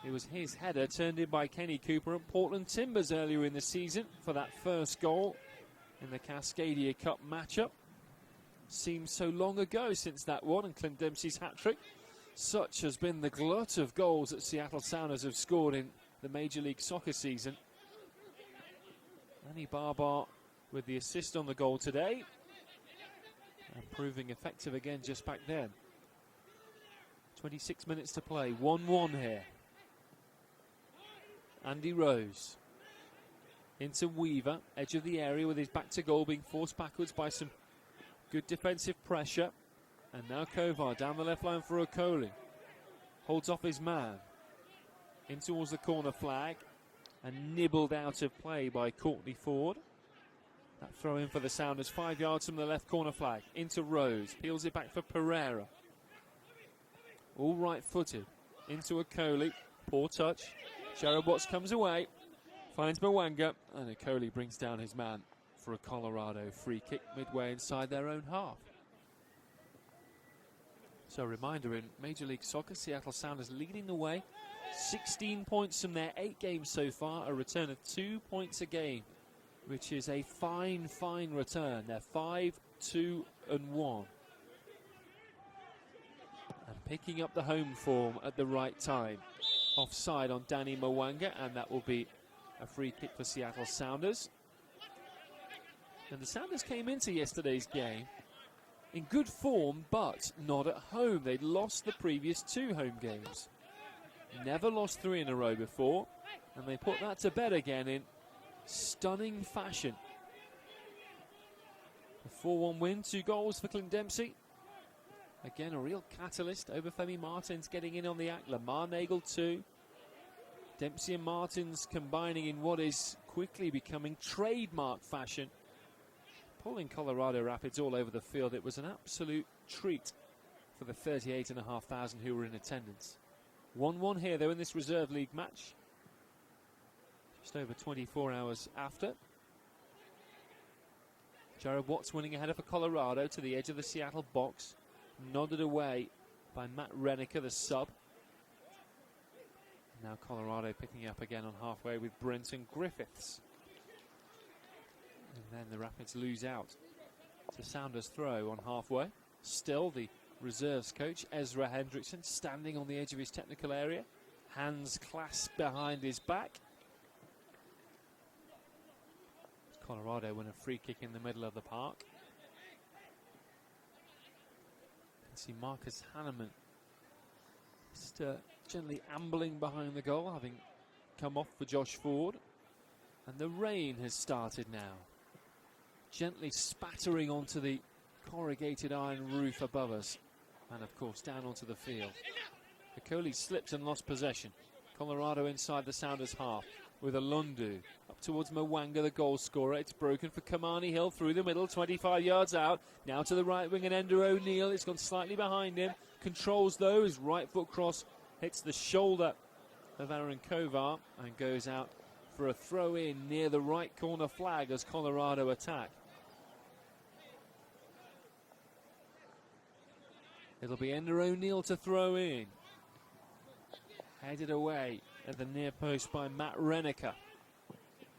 [SPEAKER 1] It was his header turned in by Kenny Cooper at Portland Timbers earlier in the season for that first goal in the Cascadia Cup matchup. Seems so long ago since that one, and Clint Dempsey's hat-trick. Such has been the glut of goals that Seattle Sounders have scored in the Major League Soccer season. Anibaba with the assist on the goal today, and proving effective again just back then. 26 minutes to play, 1-1 here. Andy Rose into Weaver, edge of the area with his back to goal, being forced backwards by some good defensive pressure. And now Kovar down the left line for Okoli. Holds off his man. In towards the corner flag. And nibbled out of play by Courtney Ford. That throw in for the Sounders, 5 yards from the left corner flag. Into Rose, peels it back for Pereira. All right footed. Into Okoli, poor touch. Jared Watts comes away. Finds Mwanga, and Okoli brings down his man for a Colorado free kick midway inside their own half. So a reminder, in Major League Soccer, Seattle Sounders leading the way. 16 points from their 8 games so far, a return of 2 points a game, which is a fine, fine return. They're 5-2-1. And picking up the home form at the right time. Offside on Danny Mwanga, and that will be a free kick for Seattle Sounders. And the Sounders came into yesterday's game in good form, but not at home. They'd lost the previous 2 home games. Never lost 3 in a row before, and they put that to bed again in stunning fashion. A 4-1 win, 2 goals for Clint Dempsey. Again, a real catalyst. Obafemi Martins getting in on the act. Lamar Nagel too. Dempsey and Martins combining in what is quickly becoming trademark fashion. Pulling Colorado Rapids all over the field. It was an absolute treat for the 38,500 who were in attendance. 1-1 here, though, in this Reserve League match. Just over 24 hours after. Jared Watts winning ahead for Colorado to the edge of the Seattle box. Nodded away by Matt Renneker, the sub. Now Colorado picking up again on halfway with Brenton Griffiths. And then the Rapids lose out. It's a Sounders throw on halfway. Still the reserves coach, Ezra Hendrickson, standing on the edge of his technical area. Hands clasped behind his back. Colorado win a free kick in the middle of the park. You can see Marcus Hanneman just gently ambling behind the goal, having come off for Josh Ford. And the rain has started now, gently spattering onto the corrugated iron roof above us, and of course down onto the field. Okoli slipped and lost possession. Colorado inside the Sounders half with Alundu up towards Mwanga, the goal scorer. It's broken for Kamani Hill through the middle, 25 yards out. Now to the right wing and Ender O'Neill. It's gone slightly behind him. Controls though, his right foot cross hits the shoulder of Aaron Kovar and goes out for a throw in near the right corner flag as Colorado attack. It'll be Ender O'Neill to throw in. Headed away at the near post by Matt Renneker.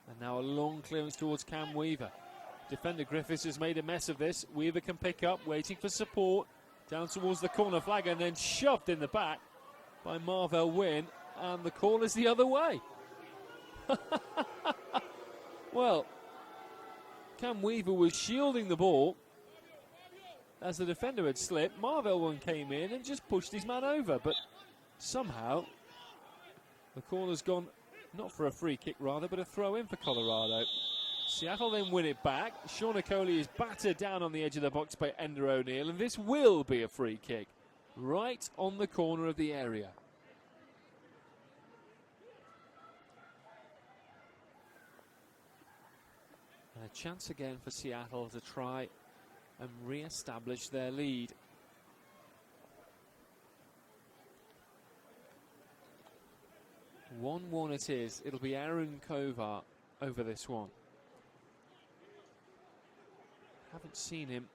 [SPEAKER 1] And now a long clearance towards Cam Weaver. Defender Griffiths has made a mess of this. Weaver can pick up, waiting for support. Down towards the corner flag and then shoved in the back by Marvell Wynn. And the call is the other way. Well, Cam Weaver was shielding the ball as the defender had slipped. Marvell Wynn came in and just pushed his man over, but somehow the call has gone not for a free kick rather, but a throw in for Colorado. Seattle then win it back. Sean Okoli is battered down on the edge of the box by Ender O'Neill, and this will be a free kick right on the corner of the area. And a chance again for Seattle to try and re-establish their lead. One it is. It'll be Aaron Kovar over this one. Haven't seen him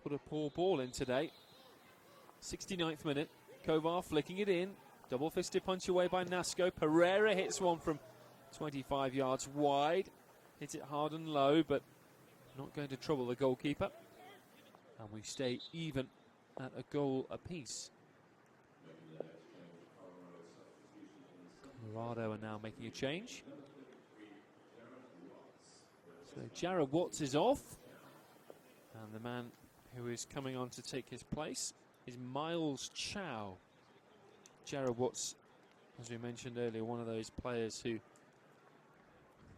[SPEAKER 1] put a poor ball in today. 69th minute. Kovar flicking it in. Double-fisted punch away by Nasco. Pereira hits one from 25 yards wide. Hits it hard and low, but not going to trouble the goalkeeper. And we stay even at a goal apiece. Colorado are now making a change. So Jared Watts is off. And the man who is coming on to take his place is Miles Chow. Jared Watts, as we mentioned earlier, one of those players who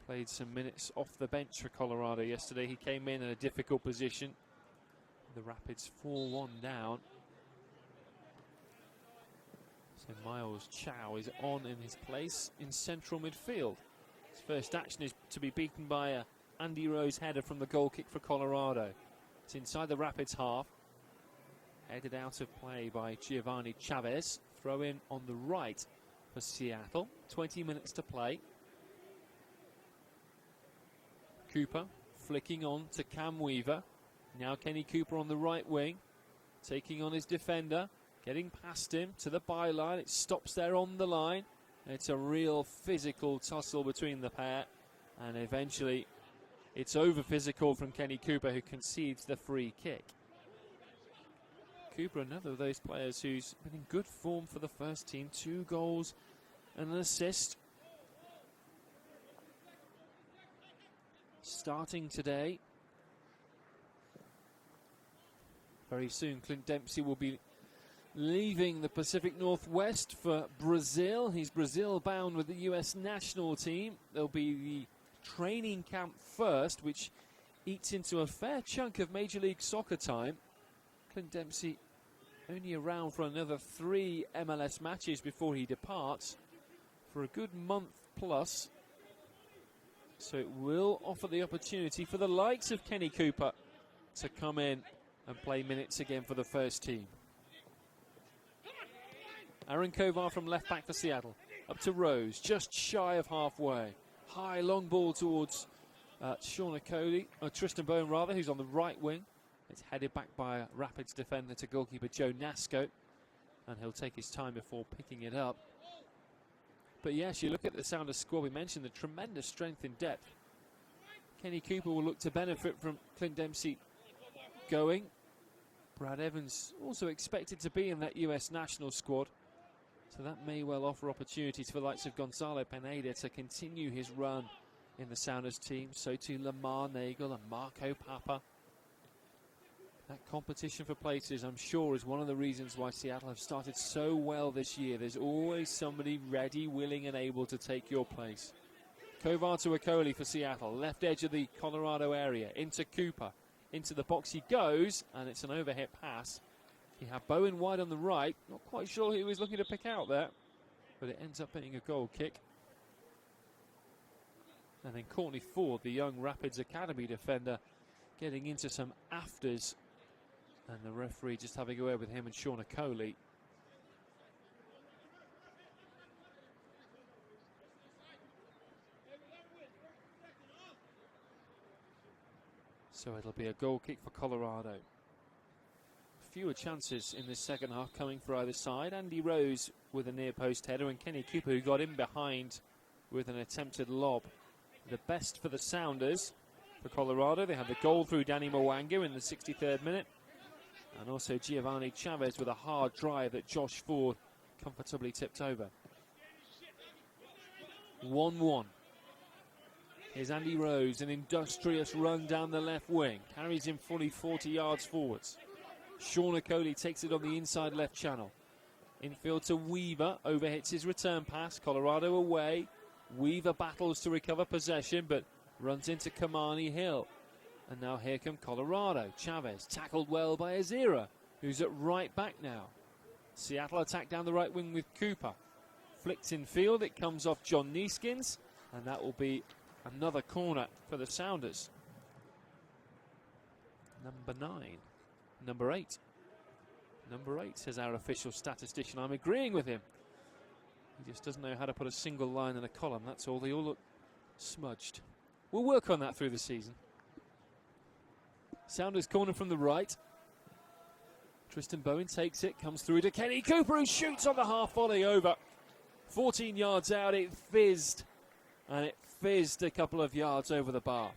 [SPEAKER 1] played some minutes off the bench for Colorado yesterday. He came in a difficult position. The Rapids 4-1 down. So Miles Chow is on in his place in central midfield. His first action is to be beaten by a Andy Rose header from the goal kick for Colorado. It's inside the Rapids half. Headed out of play by Giovanni Chavez. Throw in on the right for Seattle. 20 minutes to play. Cooper flicking on to Cam Weaver. Now Kenny Cooper on the right wing, taking on his defender, getting past him to the byline. It stops there on the line. It's a real physical tussle between the pair, and eventually it's over physical from Kenny Cooper, who concedes the free kick. Cooper, another of those players who's been in good form for the first team. 2 goals and an assist. Starting today. Very soon Clint Dempsey will be leaving the Pacific Northwest for Brazil. He's Brazil bound with the US national team. There'll be the training camp first, which eats into a fair chunk of Major League Soccer time. Clint Dempsey only around for another 3 MLS matches before he departs for a good month plus. So it will offer the opportunity for the likes of Kenny Cooper to come in and play minutes again for the first team. Aaron Kovar from left back for Seattle. Up to Rose, just shy of halfway. High long ball towards Sean Okoli, or Tristan Bowen rather, who's on the right wing. It's headed back by a Rapids defender to goalkeeper Joe Nasco, and he'll take his time before picking it up. But yes, you look at the Sounders squad, we mentioned the tremendous strength in depth. Kenny Cooper will look to benefit from Clint Dempsey going. Brad Evans also expected to be in that US national squad, so that may well offer opportunities for the likes of Gonzalo Pineda to continue his run in the Sounders team. So too Lamar Nagel and Marco Papa. That competition for places, I'm sure, is one of the reasons why Seattle have started so well this year. There's always somebody ready, willing and able to take your place. Kovar to Okoli for Seattle. Left edge of the Colorado area. Into Cooper. Into the box he goes, and it's an overhead pass. He had Bowen wide on the right. Not quite sure who he was looking to pick out there, but it ends up being a goal kick. And then Courtney Ford, the young Rapids Academy defender, getting into some afters. And the referee just having a word with him and Sean Okoli. So it'll be a goal kick for Colorado. Fewer chances in this second half coming for either side. Andy Rose with a near post header, and Kenny Cooper, who got in behind with an attempted lob. The best for the Sounders. For Colorado, they have the goal through Danny Mwanga in the 63rd minute. And also Giovanni Chavez with a hard drive that Josh Ford comfortably tipped over. 1-1. Here's Andy Rose, an industrious run down the left wing. Carries him fully 40 yards forwards. Sean Okoli takes it on the inside left channel. Infield to Weaver, overhits his return pass. Colorado away. Weaver battles to recover possession, but runs into Kamani Hill. And now here come Colorado. Chavez tackled well by Azira, who's at right back now. Seattle attack down the right wing with Cooper. Flicked in field, it comes off John Neeskins, and that will be another corner for the Sounders. Number 9. Number 8. Number 8, says our official statistician. I'm agreeing with him. He just doesn't know how to put a single line in a column, that's all. They all look smudged. We'll work on that through the season. Sounders corner from the right. Tristan Bowen takes it, comes through to Kenny Cooper, who shoots on the half volley over. 14 yards out, it fizzed. And it fizzed a couple of yards over the bar.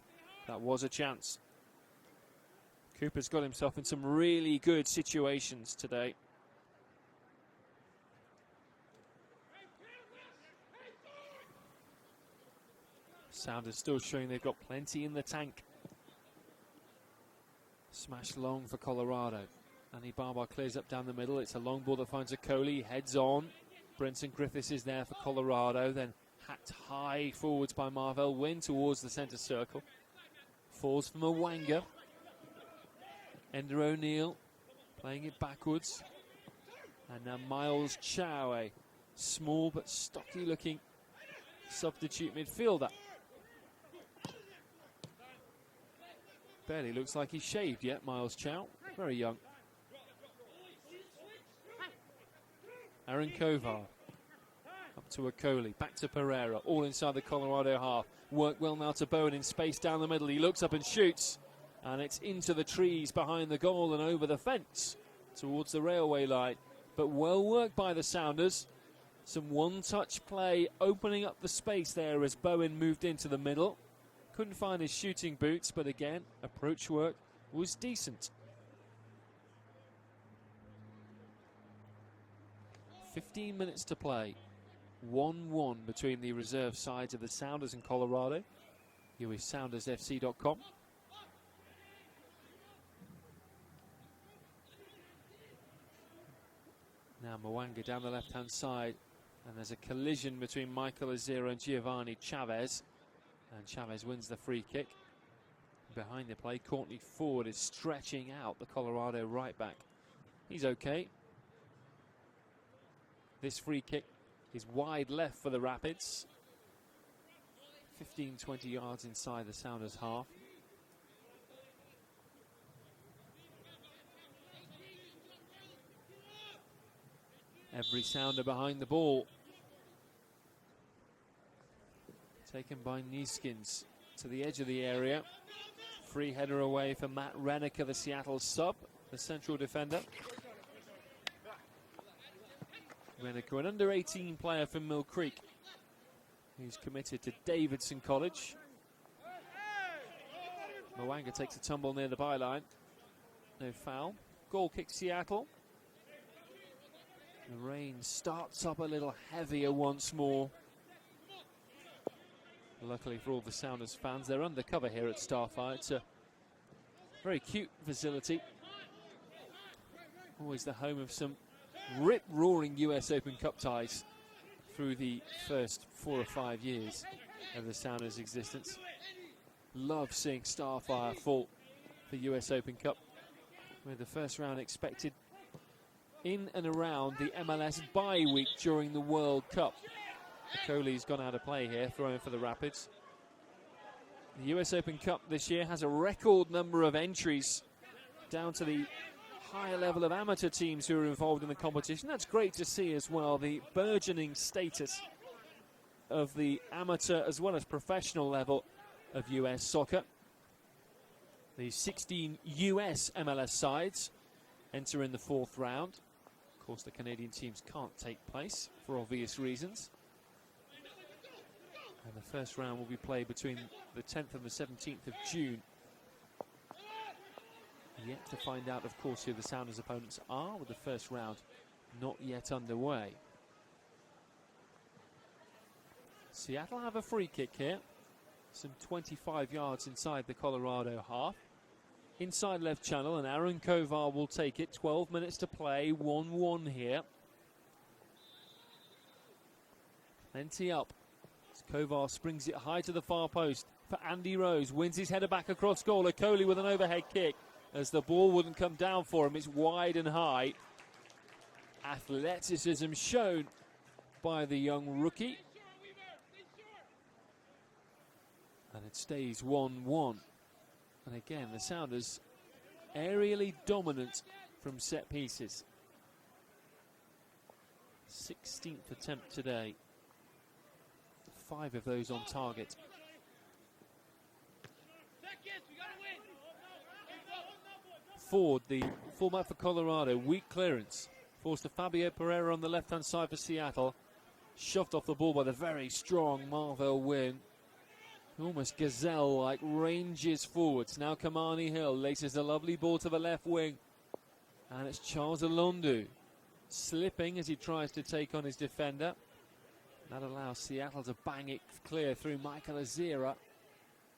[SPEAKER 1] That was a chance. Cooper's got himself in some really good situations today. Sounders still showing they've got plenty in the tank. Smash long for Colorado. Annie Barbar clears up down the middle. It's a long ball that finds Okoli. Heads on. Brenton Griffiths is there for Colorado. Then hacked high forwards by Marvell Wynn towards the centre circle. Falls from Mwanga. Ender O'Neill playing it backwards. And now Miles Chow, a small but stocky looking substitute midfielder. Barely looks like he's shaved yet, Miles Chow. Very young. Aaron Kovar. Up to Okoli, back to Pereira, all inside the Colorado half. Work well now to Bowen in space down the middle. He looks up and shoots, and it's into the trees behind the goal and over the fence towards the railway line. But well worked by the Sounders. Some one-touch play opening up the space there as Bowen moved into the middle. Couldn't find his shooting boots, but again, approach work was decent. 15 minutes to play. 1-1 between the reserve sides of the Sounders and Colorado. Here is SoundersFC.com. Now Mwanga down the left-hand side, and there's a collision between Michael Azira and Giovanni Chavez, and Chavez wins the free kick. Behind the play, Courtney Ford is stretching out the Colorado right back. He's okay. This free kick is wide left for the Rapids. 15-20 yards inside the Sounders half. Every Sounder behind the ball. Taken by Nieskins to the edge of the area. Free header away for Matt Renneker, the Seattle sub, the central defender. Renneker, an under-18 player from Mill Creek, who's committed to Davidson College. Mwanga takes a tumble near the byline. No foul. Goal kick Seattle. The rain starts up a little heavier once more. Luckily for all the Sounders fans, they're undercover here at Starfire. It's a very cute facility. Always the home of some rip-roaring US Open Cup ties through the first 4 or 5 years of the Sounders' existence. Love seeing Starfire fall for US Open Cup, with the first round expected in and around the MLS bye week during the World Cup. Okoli's gone out of play here, throwing for the Rapids. The US Open Cup this year has a record number of entries down to the higher level of amateur teams who are involved in the competition. That's great to see as well, the burgeoning status of the amateur as well as professional level of US soccer. The 16 US MLS sides enter in the 4th round. Of course, the Canadian teams can't take place for obvious reasons. And the first round will be played between the 10th and the 17th of June. Yet to find out, of course, who the Sounders' opponents are, with the first round not yet underway. Seattle have a free kick here. Some 25 yards inside the Colorado half. Inside left channel, and Aaron Kovar will take it. 12 minutes to play, 1-1 here. Plenty up. Kovar springs it high to the far post for Andy Rose. Wins his header back across goal. Okoli with an overhead kick. As the ball wouldn't come down for him, it's wide and high. Athleticism shown by the young rookie. And it stays 1-1. And again, the Sounders aerially dominant from set pieces. 16th attempt today. 5 of those on target. Ford, the fullback for Colorado, weak clearance. Forced to Fabio Pereira on the left-hand side for Seattle. Shoved off the ball by the very strong Marvell Wynn. Almost gazelle-like, ranges forwards. Now Kamani Hill laces a lovely ball to the left wing. And it's Charles Alondu slipping as he tries to take on his defender. That allows Seattle to bang it clear through Michael Azira.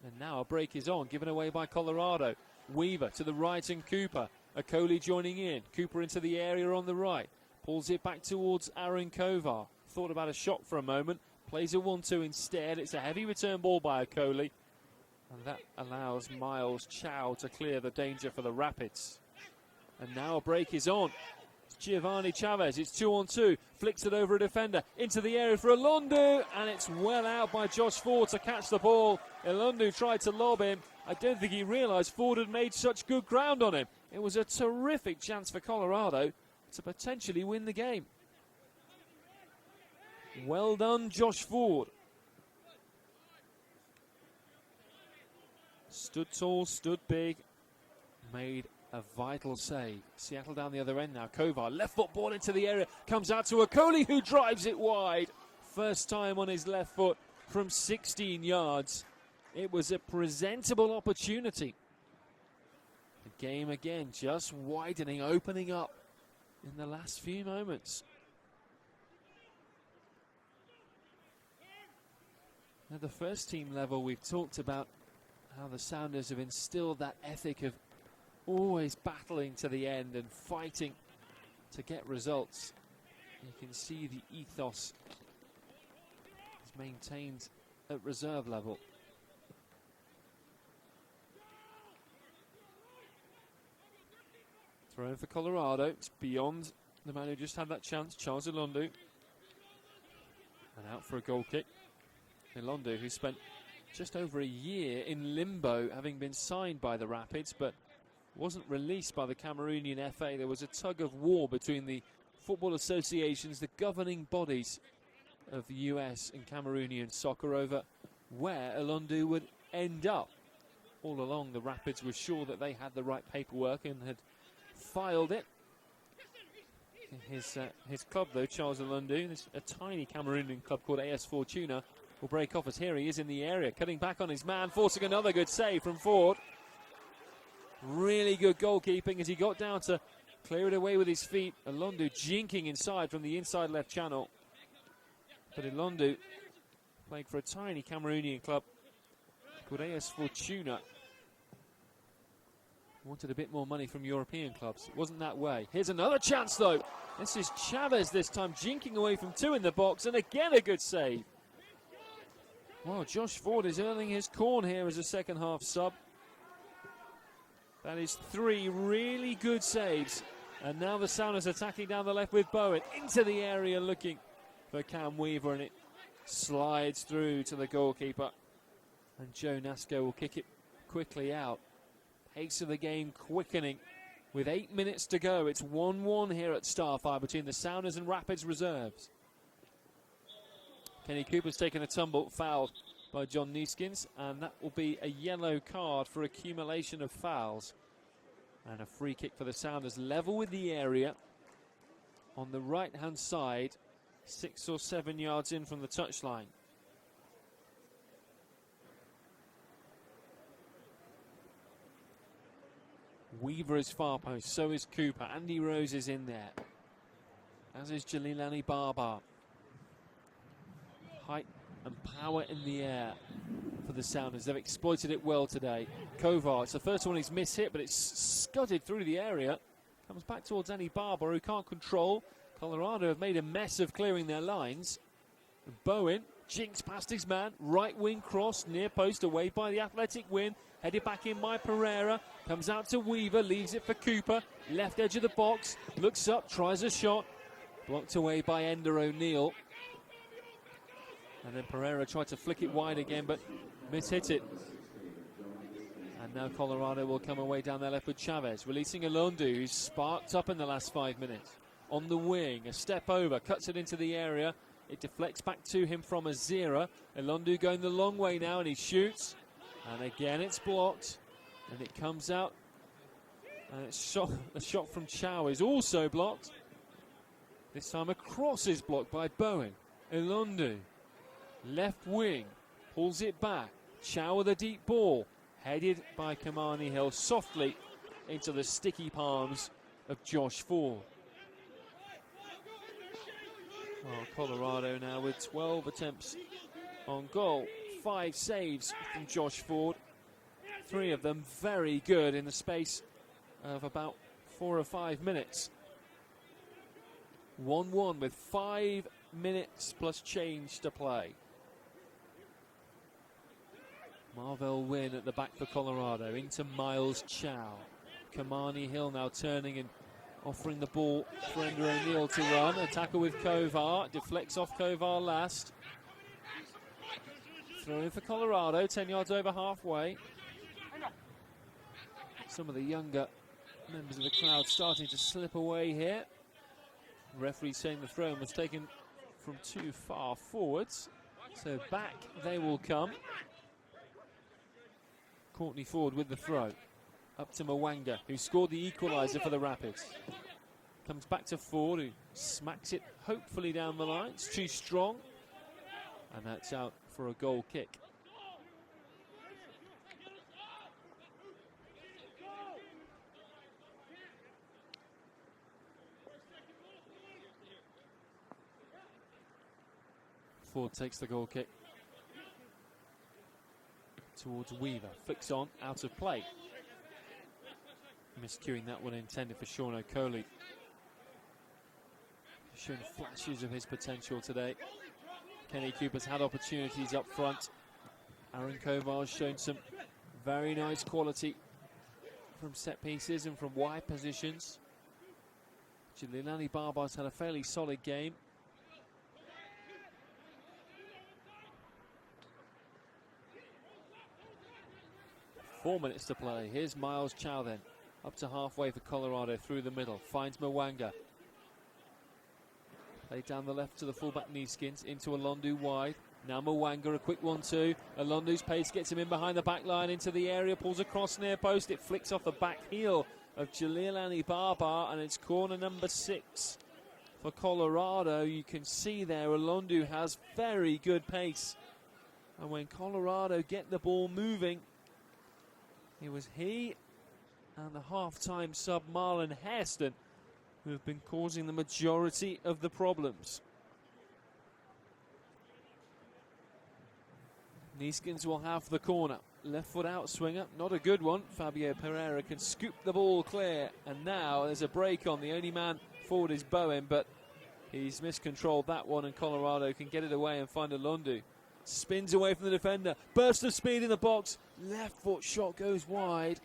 [SPEAKER 1] And now a break is on, given away by Colorado. Weaver to the right and Cooper. Okoli joining in. Cooper into the area on the right. Pulls it back towards Aaron Kovar. Thought about a shot for a moment. Plays a 1-2 instead. It's a heavy return ball by Okoli. And that allows Miles Chow to clear the danger for the Rapids. And now a break is on. Giovanni Chavez, it's 2-on-2, flicks it over a defender, into the area for Alondu, and it's well out by Josh Ford to catch the ball. Alondu tried to lob him. I don't think he realised Ford had made such good ground on him. It was a terrific chance for Colorado to potentially win the game. Well done, Josh Ford. Stood tall, stood big, made a vital save. Seattle down the other end now. Kovar, left foot ball into the area, comes out to Okoli, who drives it wide. First time on his left foot from 16 yards. It was a presentable opportunity. The game again just widening, opening up in the last few moments. At the first team level, we've talked about how the Sounders have instilled that ethic of always battling to the end and fighting to get results. You can see the ethos is maintained at reserve level. Throw for Colorado. It's beyond the man who just had that chance, Charles Ilundu. And out for a goal kick. Ilundu, who spent just over a year in limbo, having been signed by the Rapids, but wasn't released by the Cameroonian FA. There was a tug of war between the football associations, the governing bodies of the US and Cameroonian soccer, over where Ilundu would end up. All along, the Rapids were sure that they had the right paperwork and had filed it. His club, though, Charles Ilundu, a tiny Cameroonian club called AS Fortuna, will break off as here he is in the area, cutting back on his man, forcing another good save from Ford. Really good goalkeeping as he got down to clear it away with his feet. Ilundu jinking inside from the inside left channel. But Ilundu, playing for a tiny Cameroonian club called AS Fortuna, wanted a bit more money from European clubs. It wasn't that way. Here's another chance, though. This is Chavez this time, jinking away from two in the box, and again a good save. Well, Josh Ford is earning his corn here as a second half sub. That is 3 really good saves. And now the Sounders attacking down the left with Bowen into the area looking for Cam Weaver, and it slides through to the goalkeeper. And Joe Nasco will kick it quickly out. Pace of the game quickening with 8 minutes to go. It's 1-1 here at Starfire between the Sounders and Rapids reserves. Kenny Cooper's taken a tumble, fouled by John Neeskins, and that will be a yellow card for accumulation of fouls. And a free kick for the Sounders, level with the area on the right-hand side, 6 or 7 yards in from the touchline. Weaver is far post, so is Cooper. Andy Rose is in there, as is Jalilani Barbar. Height and power in the air for the Sounders. They've exploited it well today. Kovar, it's the first one he's mishit, but it's scudded through the area. Comes back towards Andy Barber, who can't control. Colorado have made a mess of clearing their lines. Bowen jinks past his man. Right wing cross, near post, away by the Athletic win. Headed back in by Pereira. Comes out to Weaver, leaves it for Cooper. Left edge of the box, looks up, tries a shot. Blocked away by Ender O'Neill. And then Pereira tried to flick it wide again, but mishit it. And now Colorado will come away down their left with Chavez, releasing Ilundu, who's sparked up in the last 5 minutes. On the wing, a step over, cuts it into the area. It deflects back to him from Azira. Ilundu going the long way now, and he shoots. And again it's blocked. And it comes out. And it's shot. The shot from Chow is also blocked. This time a cross is blocked by Bowen. Ilundu, left wing, pulls it back. Chow with a deep ball, headed by Kamani Hill softly into the sticky palms of Josh Ford. Well, Colorado now with 12 attempts on goal, 5 saves from Josh Ford. 3 of them very good in the space of about 4 or 5 minutes. 1-1 with 5 minutes plus change to play. Marvell Wynn at the back for Colorado, into Miles Chow. Kamani Hill now turning and offering the ball for Ender O'Neill to run. A tackle with Kovar, deflects off Kovar last. Throw in for Colorado, 10 yards over halfway. Some of the younger members of the crowd starting to slip away here. The referee saying the throw was taken from too far forwards. So back they will come. Courtney Ford with the throw. Up to Mwanga, who scored the equaliser for the Rapids. Comes back to Ford, who smacks it hopefully down the line. It's too strong. And that's out for a goal kick. Ford takes the goal kick towards Weaver. Flicks on, out of play. Miscuing that one intended for Sean O'Coley. Showing flashes of his potential today. Kenny Cooper's had opportunities up front. Aaron Kovar's shown some very nice quality from set pieces and from wide positions. Jililani Barbar's had a fairly solid game. Four minutes to play. Here's Miles Chow then. Up to halfway for Colorado, through the middle. Finds Mwanga. Played down the left to the fullback Neeskins, into Alondu wide. Now Mwanga, a quick 1-2. Alondu's pace gets him in behind the back line, into the area, pulls across near post. It flicks off the back heel of Jililani Barbar, and it's corner number 6 for Colorado. You can see there Alondu has very good pace. And when Colorado get the ball moving, it was he and the half-time sub Marlon Hairston who have been causing the majority of the problems. Neeskins will have the corner. Left foot out swinger, not a good one. Fabio Pereira can scoop the ball clear, and now there's a break on. The only man forward is Bowen, but he's miscontrolled that one, and Colorado can get it away and find Alondu. Spins away from the defender, burst of speed in the box, left foot shot goes wide.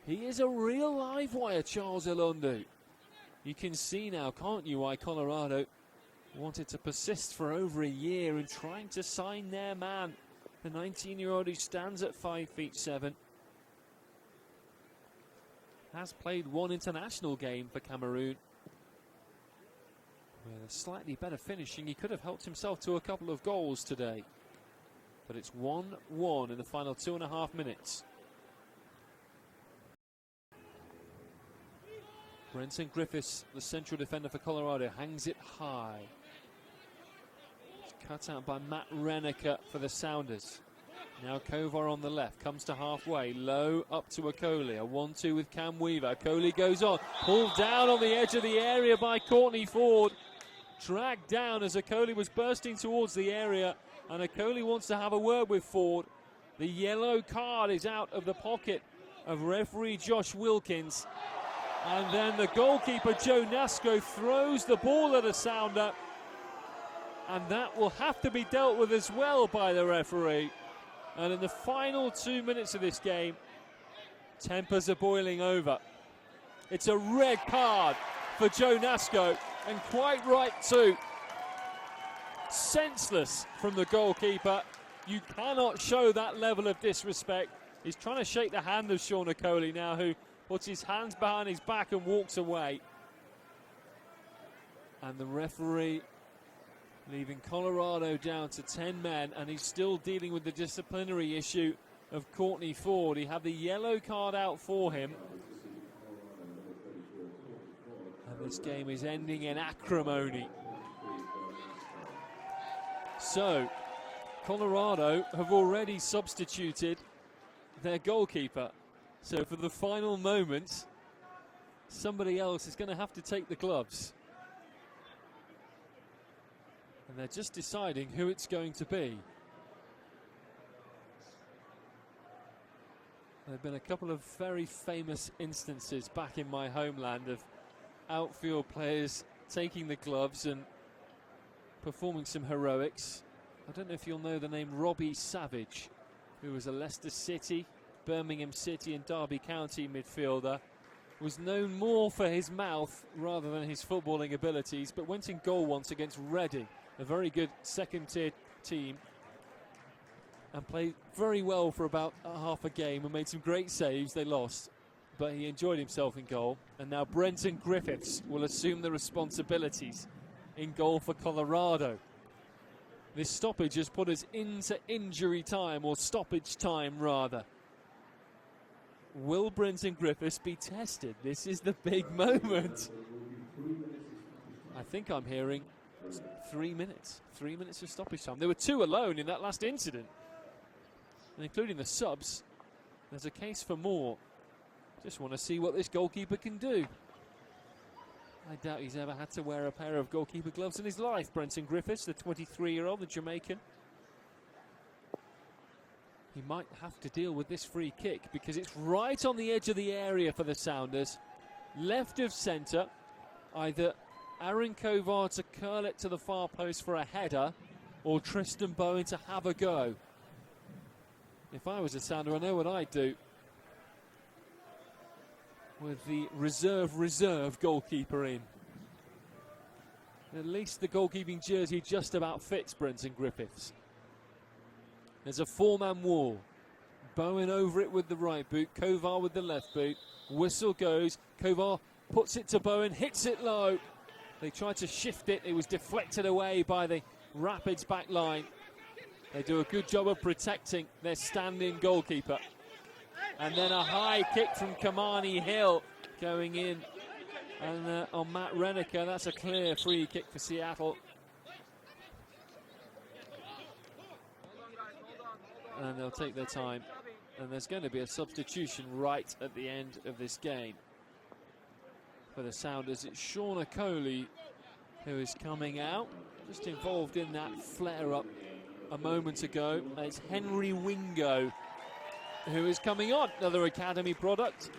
[SPEAKER 1] He is a real live wire, Charles Alondu. You can see now, can't you, why Colorado wanted to persist for over a year in trying to sign their man, the 19-year-old who stands at 5'7", has played one international game for Cameroon. With a slightly better finishing, he could have helped himself to a couple of goals today. But it's 1-1 in the final 2.5 minutes. Brenton Griffiths, the central defender for Colorado, hangs it high. It's cut out by Matt Renneker for the Sounders. Now Kovar on the left, comes to halfway, low up to Okoli. A 1-2 with Cam Weaver. Okoli goes on, pulled down on the edge of the area by Courtney Ford. Dragged down as Okoli was bursting towards the area, and Okoli wants to have a word with Ford. The yellow card is out of the pocket of referee Josh Wilkins. And then the goalkeeper, Joe Nasco, throws the ball at a Sounder. And that will have to be dealt with as well by the referee. And in the final 2 minutes of this game, tempers are boiling over. It's a red card for Joe Nasco, and quite right too. Senseless from the goalkeeper. You cannot show that level of disrespect. He's trying to shake the hand of Sean Okoli now, who puts his hands behind his back and walks away. And the referee leaving Colorado down to 10 men, and he's still dealing with the disciplinary issue of Courtney Ford. He had the yellow card out for him. And this game is ending in acrimony. So, Colorado have already substituted their goalkeeper. So for the final moments, somebody else is going to have to take the gloves. And they're just deciding who it's going to be. There have been a couple of very famous instances back in my homeland of outfield players taking the gloves and performing some heroics. I don't know if you'll know the name Robbie Savage, who was a Leicester City, Birmingham City and Derby County midfielder. Was known more for his mouth rather than his footballing abilities, but went in goal once against Reading, a very good second-tier team, and played very well for about half a game and made some great saves. They lost, but he enjoyed himself in goal. And now Brenton Griffiths will assume the responsibilities in goal for Colorado. This stoppage has put us into injury time, or stoppage time rather. Will Brenton Griffiths be tested? This is the big moment. I think I'm hearing 3 minutes. 3 minutes of stoppage time. There were 2 alone in that last incident. And including the subs, there's a case for more. Just want to see what this goalkeeper can do. I doubt he's ever had to wear a pair of goalkeeper gloves in his life. Brenton Griffiths, the 23-year-old, the Jamaican. He might have to deal with this free kick because it's right on the edge of the area for the Sounders. Left of centre. Either Aaron Kovar to curl it to the far post for a header, or Tristan Bowen to have a go. If I was a Sounder, I know what I'd do. With the reserve goalkeeper in. At least the goalkeeping jersey just about fits Brenton Griffiths. There's a 4-man wall. Bowen over it with the right boot, Kovar with the left boot. Whistle goes, Kovar puts it to Bowen, hits it low. They tried to shift it, it was deflected away by the Rapids back line. They do a good job of protecting their standing goalkeeper. And then a high kick from Kamani Hill going in. And on Matt Renneker, that's a clear free kick for Seattle. And they'll take their time. And there's going to be a substitution right at the end of this game. For the Sounders, it's Sean Okoli who is coming out. Just involved in that flare-up a moment ago. It's Henry Wingo who is coming on, another academy product.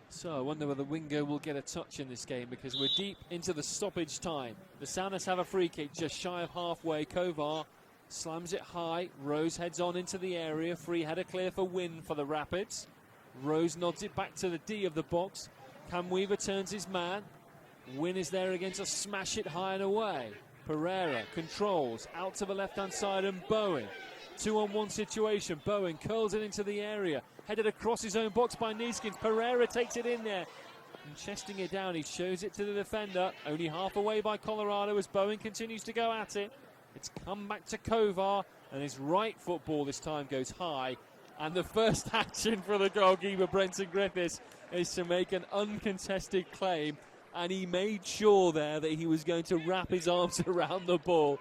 [SPEAKER 1] So I wonder whether Wingo will get a touch in this game because we're deep into the stoppage time. The Sounders have a free kick just shy of halfway. Kovar slams it high. Rose heads on into the area. Free header clear for Wynn for the Rapids. Rose nods it back to the D of the box. Cam Weaver turns his man. Wynn is there again to smash it high and away. Pereira controls out to the left-hand side, and Bowen. 2-on-1 situation. Bowen curls it into the area. Headed across his own box by Neeskens. Pereira takes it in there. And chesting it down, he shows it to the defender. Only half away by Colorado as Bowen continues to go at it. It's come back to Kovar, and his right football this time goes high. And the first action for the goalkeeper, Brenton Griffiths, is to make an uncontested claim. And he made sure there that he was going to wrap his arms around the ball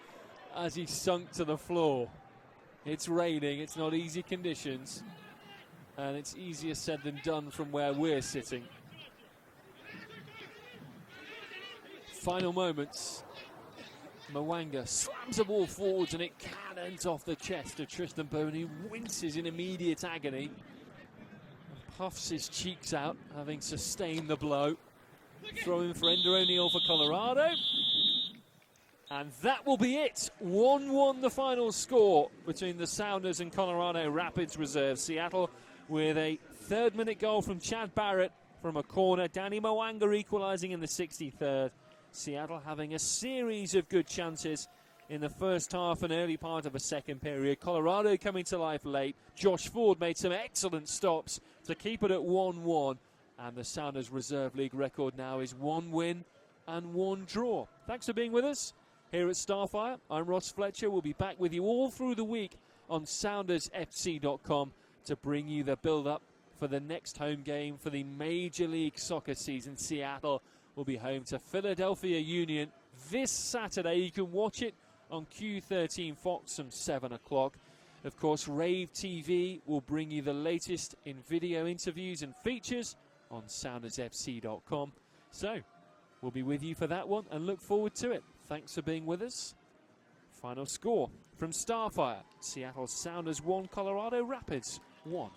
[SPEAKER 1] as he sunk to the floor. It's raining, it's not easy conditions, and it's easier said than done from where we're sitting. Final moments. Mwanga slams the ball forwards and it cannons off the chest of Tristan Bowen, who winces in immediate agony and puffs his cheeks out, having sustained the blow. Throwing for Ender O'Neill for Colorado. And that will be it. 1-1 the final score between the Sounders and Colorado Rapids reserve. Seattle with a third-minute goal from Chad Barrett from a corner. Danny Mwanga equalising in the 63rd. Seattle having a series of good chances in the first half and early part of a second period. Colorado coming to life late. Josh Ford made some excellent stops to keep it at 1-1. And the Sounders Reserve League record now is 1 win and 1 draw. Thanks for being with us here at Starfire. I'm Ross Fletcher. We'll be back with you all through the week on SoundersFC.com to bring you the build-up for the next home game for the Major League Soccer season. Seattle will be home to Philadelphia Union this Saturday. You can watch it on Q13 Fox from 7 o'clock. Of course, Rave TV will bring you the latest in video interviews and features on SoundersFC.com. So, we'll be with you for that one and look forward to it. Thanks for being with us. Final score from Starfire. Seattle Sounders 1, Colorado Rapids 1.